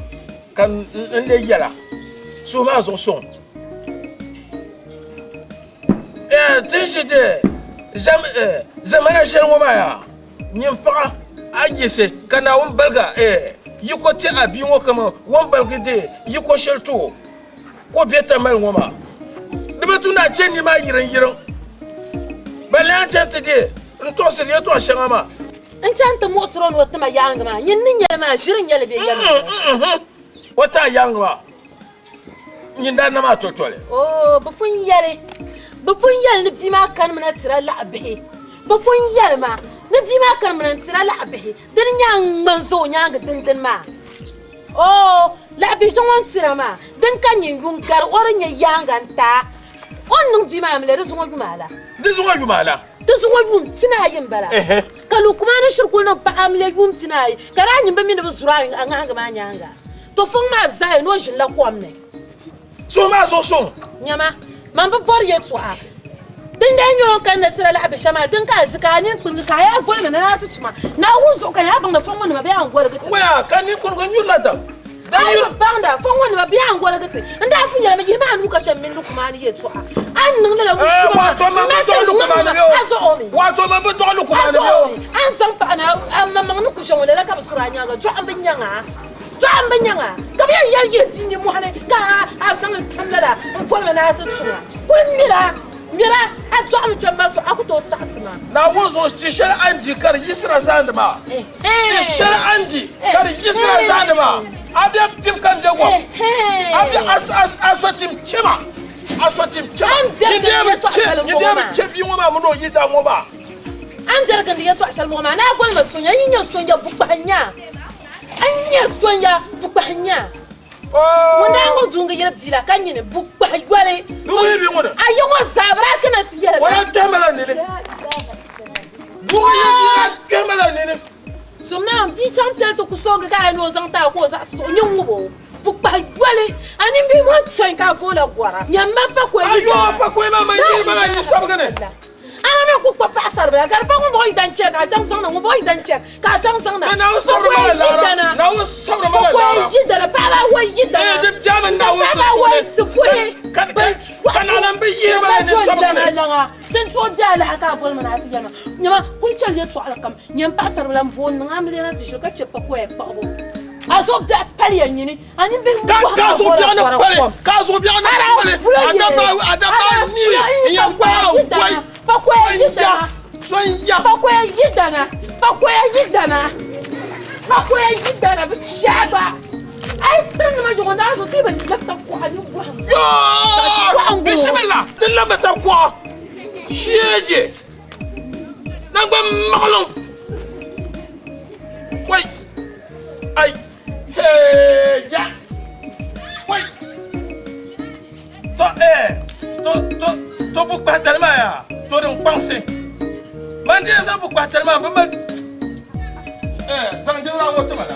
S9: kan inde yara su ma so so ti
S13: tinshide zamana shelwa maya nyimpa ajese kana won balga yiko ti abi wo kama won balga de yiko shelto ko beta mal ngoma dibe tuna cheni ma yiran balan chante de nto siriya to shangama
S10: انت مؤسرون وتما يانغما ينن يلما شيرن يلبي يلما
S13: wata yangwa nyinda na ma totole
S10: oh bufun yal nibdi ma kan mana tira la'abe bufun yal ma nibdi ma kan mana tira la'abe din nyang manzo nyang din ma oh la'abe jongon tira ma din kan yin yungar orin ya yanganta on nung di ma amle rezungo jumala dizungo yum tina yin bala kalu kuma na shirkul na ba amle yum tina yi karanyin ba min da zura an hanga ma nyanga to fon ma zai no shin la kwamne
S13: so ma so so
S10: nyama man ba bor ye twa din da nyo kan na tira la abi shama din ka tika ni kun ka ya gol me na tutuma na wuzo kan ya ban da fon wani ma ba an gol gati
S13: waya kan ni kun gan yulla da
S10: ai ba ban da fon wani ma ba an gol gati inda fu ya ma yi ma nu ka chan min kuma ni ye twa an nun la wuzo
S13: wa to ma ba to lu kuma ni wa to ma ba to lu kuma ni
S10: an san pa na amma man nu ku shon wala ka suranya ga jo an bin yanga John Banyanga, Gabriel Yeti, Mohane, I sang a Canada, and for an attitude. Mira, I told you about Akuto Sassima.
S13: Now, was Tisha Angie, Carry Yisra Zandama. Tisha Angie, Carry Yisra Zandama. I have Tim Kanjawa. I saw him Chima. I saw him Chima. You never check you, Mamma, you don't over.
S10: I'm telling you to Shalmona. Now, when the Sonia in your Sonia Bukanya. Anya Sonia Bukanya. When I go doing a zilla, can you book by Wally? I want Sabra cannot see it. What a camera in it. So now, teach until to Kusoga guy knows Santa was at Sonia. Book by Wally, and in me one train car full of water. Yamapa, my neighbor, and you're I don't know pass I got a boy than check. I don't sound a boy than check. I don't sound a now so now so you did a power way you done the German now to put it. Can I be here by the longer? Then to tell a couple minutes. Yama, who tell you to come? Yam pass a lamp one, I'm to show catch up a way. I saw that Pelly and Yini, and in big Castle Piano, Castle Piano, I don't know. Pakwe yidana, pakwe yidana, shaba. I don't know you want to see but left up kwa ni bwa. Yo! Bismillah, the lamb ta kwa. Shieje. Nangba malon. Wait. Ay. Hey, ja. Wait. To buk batalma ya. To don panse. Man dia sa buk batalma ba man. Sang jela wo tama la.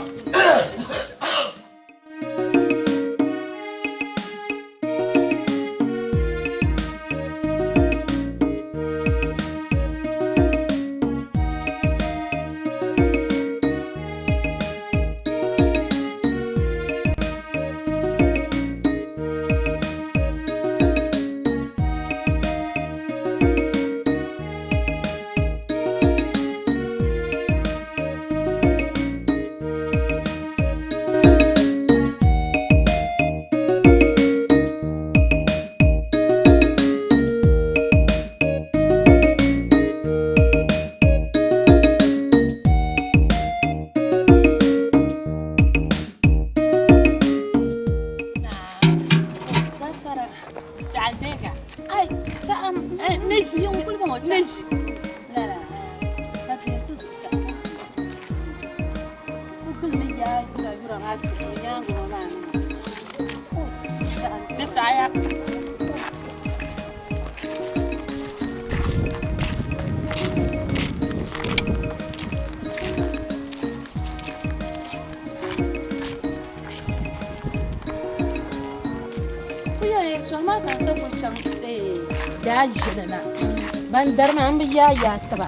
S10: Bandar ma ambi ya taba.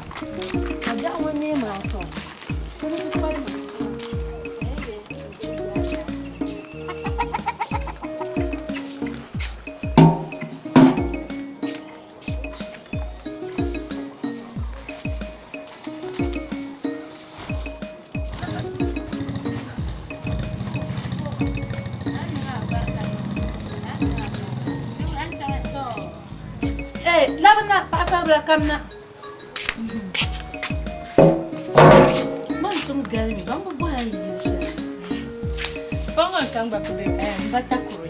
S10: Aja wani ma to. labna pasar bla kamna. Man tum galmi bango boya yisha. Bango kamba kube mbata kuro.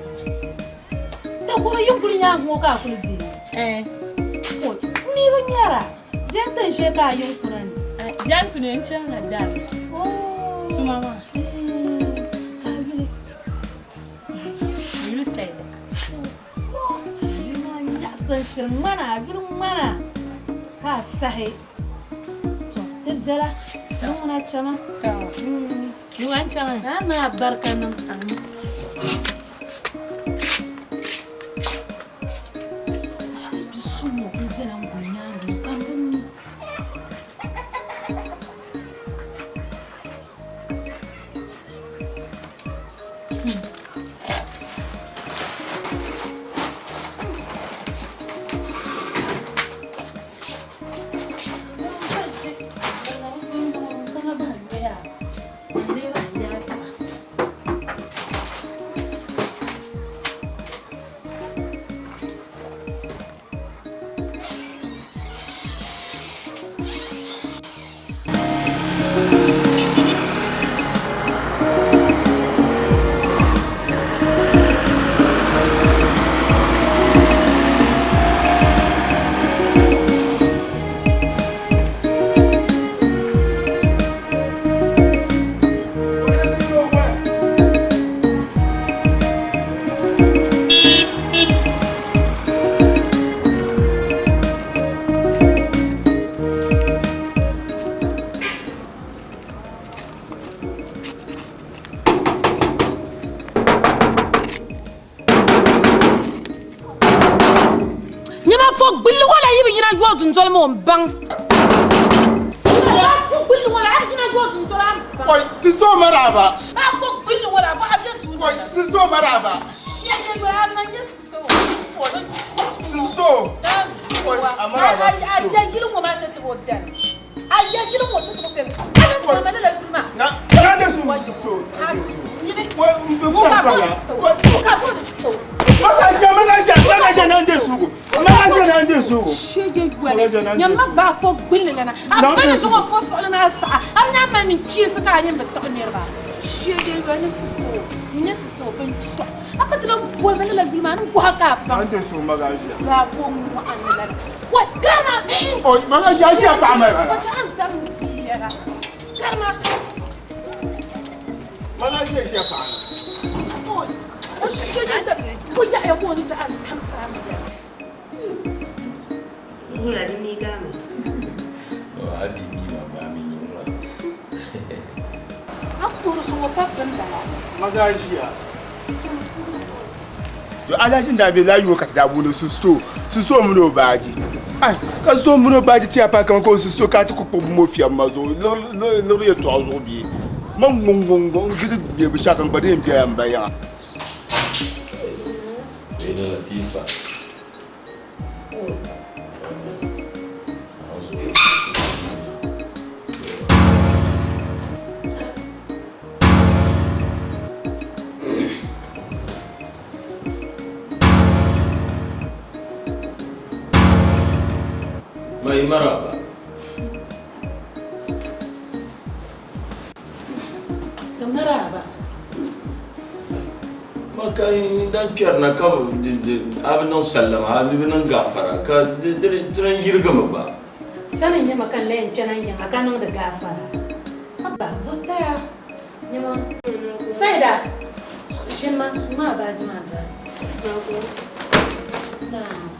S10: Ta ko yunguli nya ngo ka kulji. Ko ni banyara. Jantan sheka yunkuran. Jan kunen can na dar. Oh, su mama. You say that. San mana gurin mana ka sahi to dizara dan wana chama to ni wan chama na barka nan shi bisu mo kun jira mun nan kan ni tunzol mo bang.
S9: Oi, sister maraba.
S10: Afo gulu wala ba abiya tu.
S9: Oi, sister maraba.
S10: Ya je go ama je sister.
S9: Sister. Oi, amaraba.
S10: Aja gilu mo ba ta to bia. Aja gilu mo to bia. Ana ko ma la kulma.
S9: Na de su sister.
S10: Oi, mo ba ba. Ka bo sister.
S9: Masa nan de sugo. Masa nan de sugo.
S10: Shege gwale. Nyamma ba fo gwilena. Abana so ko so na sa. Amna mani ki su ka yin ba to ne ba. Shege gwale sister. Ninya sister ban to. Apatla bo men la bilma nu kwa ka ba.
S9: Nan de su magaji.
S10: Ba ko mu anala. Wa kana e.
S9: Oi, magaji ya ba mai ba.
S10: Wa ta am siyara. Kana.
S9: Magaji ya ba.
S10: Oi. Shege da ko ya ko ni ta an tamsa mu.
S6: Mula di ni kama.
S1: Oh, adi ni mama mi mula.
S10: Aku so pa banda.
S9: Magajiya. To alajin da be layu ka da bunu susto. Susto mu no baji. Ai, ka susto mu no baji ti apa kan ko susto ka ti ko po mo fi amazo. No re to azo bi. Man ngongongo gidi be bi shakan ba de mbiya yamba ya.
S1: Ina Latifa. Mai maraba.
S10: Maraba.
S1: Maka ini dan piar nak kau abang non sallama, abang non gafara. Ka dari yirga maba.
S10: Sana nyama kan lain cana nyama kan nong de gafara. Apa? Vota ya. Nyama. Saida. Shinma suma ba jumaza. Nah.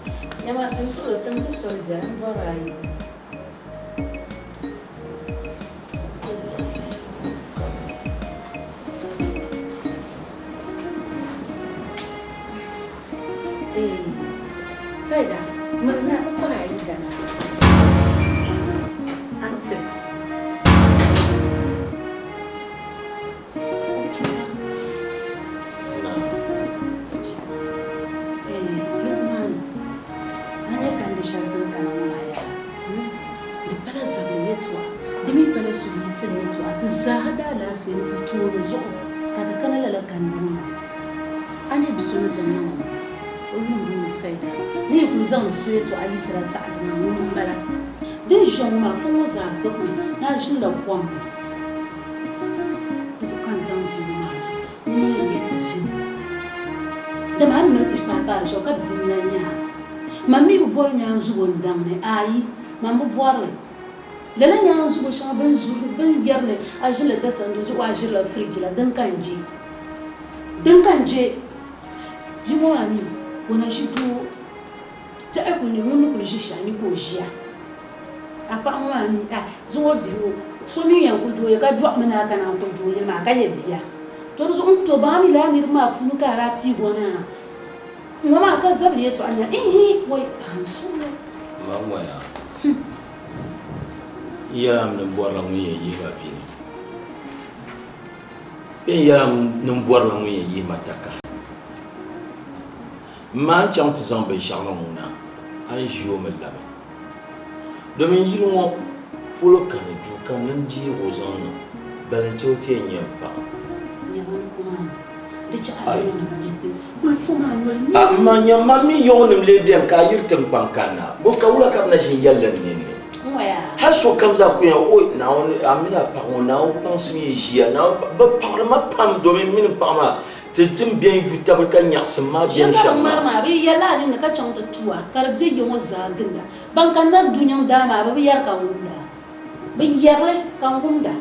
S10: Nyama tentu soldier borai. Saida, mana apa borai dan. Answer. Zahada la sai ta tuwo zo kada kana lalakan nan ane bisu na zannan onu saida ni ku zan so to ali sira sa na mun bala din jon ma fo mo za ko na jin da kwam so kan zan ji ma ni ne ta jin da man ne ti pa pa jo ka zin na nya mami bu vor nya zugo ndam ne ai mam bu vor le la nya zugo sha ban zuru ban gerle a jile da san zugo a jile fridge la dan kanje dis-moi ami on a chez tout tu as connu mon que je chani ko jia apa mo ami zo zero so mi yan ko do ka drop mana kana ko do ma ka ye dia to zo on to ba mi la ni ma fulu ka ra pi gona mama ka zabri to anya wai hansu
S1: ma waya ya am ne bora mu ye ba fini ya am bora mu ye mataka ma chante zambe charlon mona an jiwo mala domin yirmo fulo kan du kan ndi ozana balance o tie nyempa ma nyamma mi yonim le dem ka yirtin bankana bo ka wula ka na shin yallan ne har so kam za ku ya o na on amina pa on na o pense mi jia na ba parlement pam domin min parma tintin bien yuta ba kan yaksin ma bien sha
S10: ma bi yalla ni ka chanta tuwa karje yo mo zaginda ban kan na dunyan dama ba bi yar ka wunda bi yarle kan wunda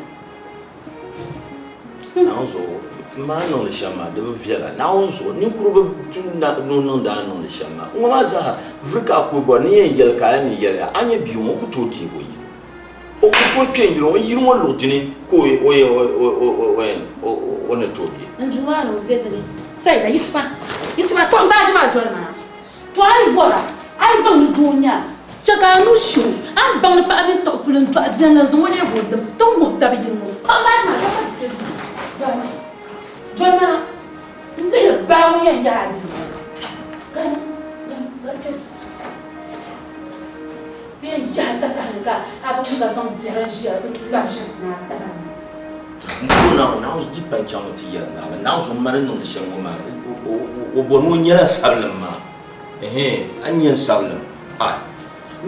S1: na so ma no le shama de viela na so ni kurbe tun na no da no le shama ngoma za vrika ko bo ni yel ka ni yel anya bi mo ku toti bo yi o ku to twen yi mo lo tini ko o na tobi
S10: njuma no zetele sai da isma to ba jima to na to ai bora ai ban ni dunya chaka no shu an ban pa abin to fulun to ajin na zo ne go da ton go ta bi mo ko ba ma ta ta jona ne ba mu ya ya ni kan bien ya ta ka aba ku da son dirige avec l'argent na ta
S1: na os di panchang ti ya na os mare no le shango ma o bonu nyara sablem ma anyen sablem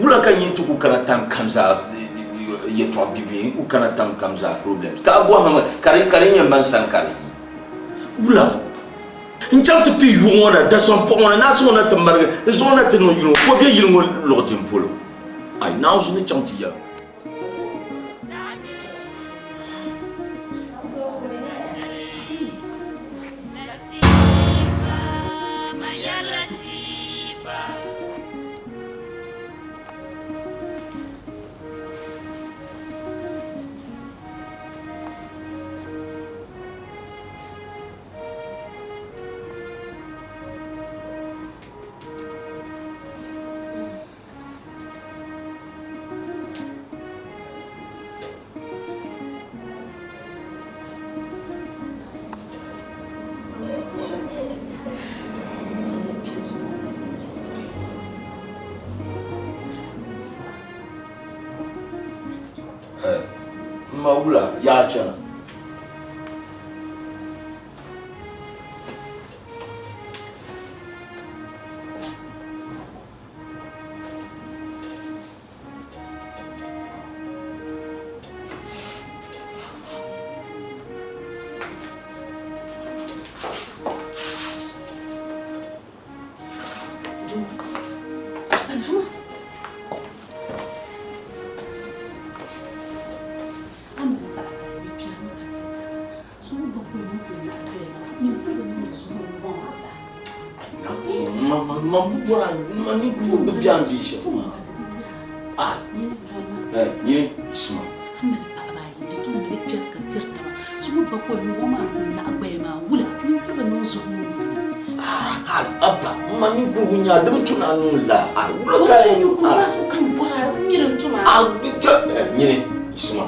S1: wula kan yin tuku kana tam kamza ye to bibi ku kana tam kamza problems ka bo ma kare nyam ban san kare wula incham to pi yona da son po na so na tambar zona te no yuno ko be yirngo lo timpolo na os ni chanti ya Maula ya chana ni sma abba mani kurunya dum tuna nulla wala kare ni
S10: kan fara mirin tuma
S1: ni sma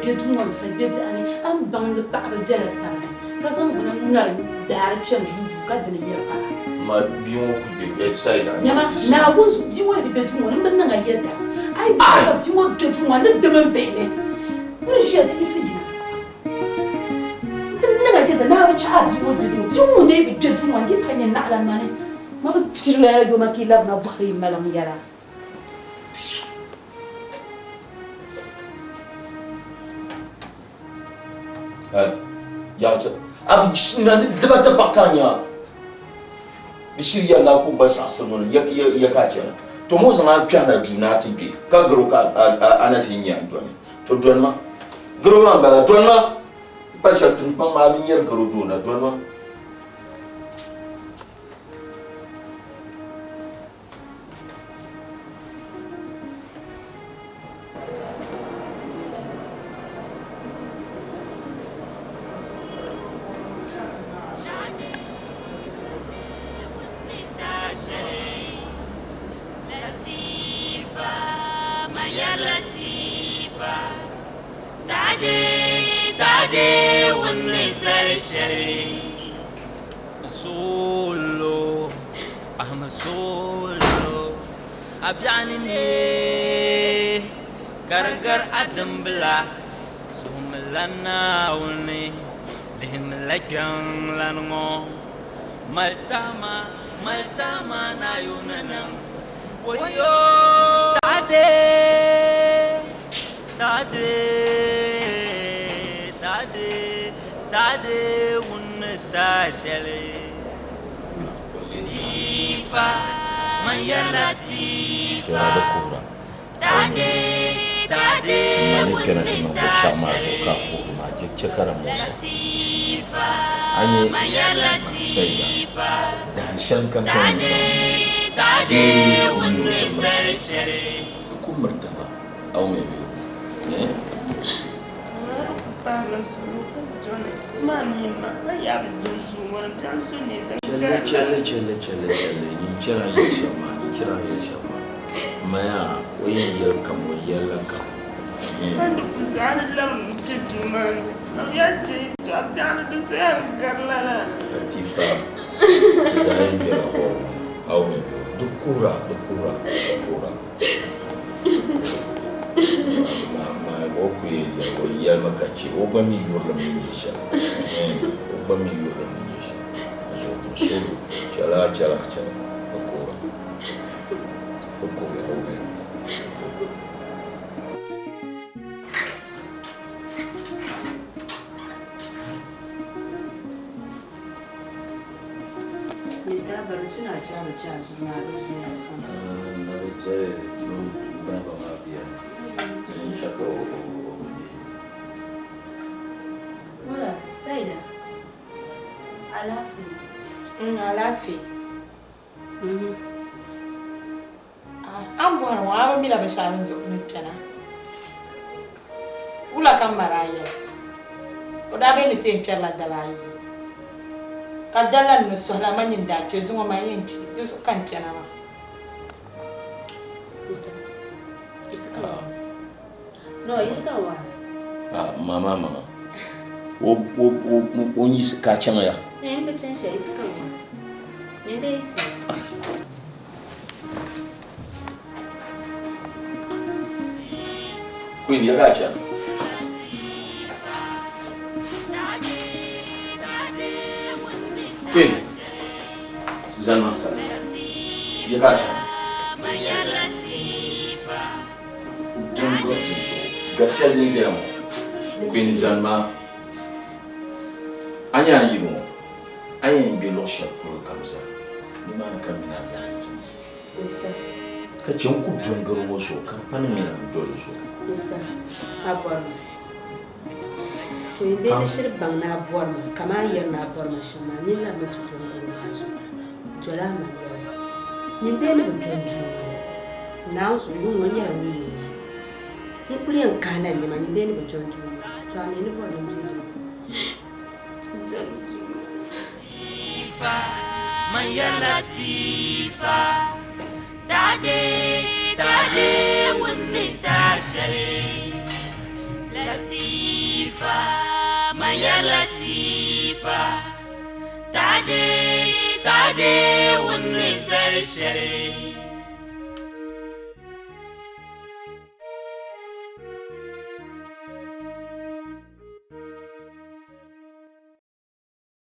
S10: bedroom sa bebji ani an bang le pa ba jela ta ka san guna ngar dar chem ka dene yerta
S1: ma biyo ku be side
S10: nyama na gun ji wa be bedroom wani ban nga yedda
S5: ai ba ti wo dwedu wa ne de man bele wo shi da isi gina na ga da na ba cha di wo dwedu ti wo ne bi dwedu wa di panya na ala mane ma ba sirla do ma ki lab na bukhari malam yara
S1: ya ce abu na da ta bakanya bishir ya la ko ba sa sanon ya ka ce to mo zama piana juna tibi ka garo ka ana sinya don to don ma garo ma ba don ma ba sa tun ma ma bin yar garo dona don ma
S7: gargar adam bla sum lana woni lim lajang lango maltama na yunanan woyo tade wonna tashale tifa man ya latifa tade
S1: mani kena tino ko shama zo ka ko ma je chekara musa anye sai da shan kan kan tade wonni tashale ku martaba au me ne
S6: parla solo con John mami ma ya bidon tu wala dan sunni da
S1: chele ni chera ya shama maya wayin yar kamo yalla ka
S6: and usana lam tijman ya ce to abdana da so ya garlala
S1: latifa zayin bira ho au me dukura ma oku ya makachi obami yurla minyesha obami yurla minyesha azo solo chala
S10: Mr. Barutuna Chama Chas, Wala, Saida. Alafi. An buwan wa ba mila ba sharin zukunin tana. Ula kan maraya. Oda bai ni tin kyalla da bayi. Kadalan no so la manyin da ce zuwa ma yin ci to kan tana ma. No, isika wa.
S1: Mama. O ni ka chama ya.
S10: Ba can shi isika wa. Ne dai isi.
S1: Quindi ragazzi quindi Zanma ragazzi don't go to show gaccia din siamo quindi Zanma anya yimo anya imbe lo shakuru kamza ni mana kamina ya ka ci ku dongaro waso kan fani mina dole so
S10: Mr. Avorma. To inde da shirban na Avorma, kama yar na Avorma shama ni la mutu to mazo. Jola ma dole. Ni de ni butonju. Na so yu woni ra ni. Ni kulian kana ni ma ni de ni butonju. To ani ni Avorma mji.
S7: Tifa, Maya Latifa, Dade wouldn't tashale Latifa, Maya Latifa, Dade wouldn't tashale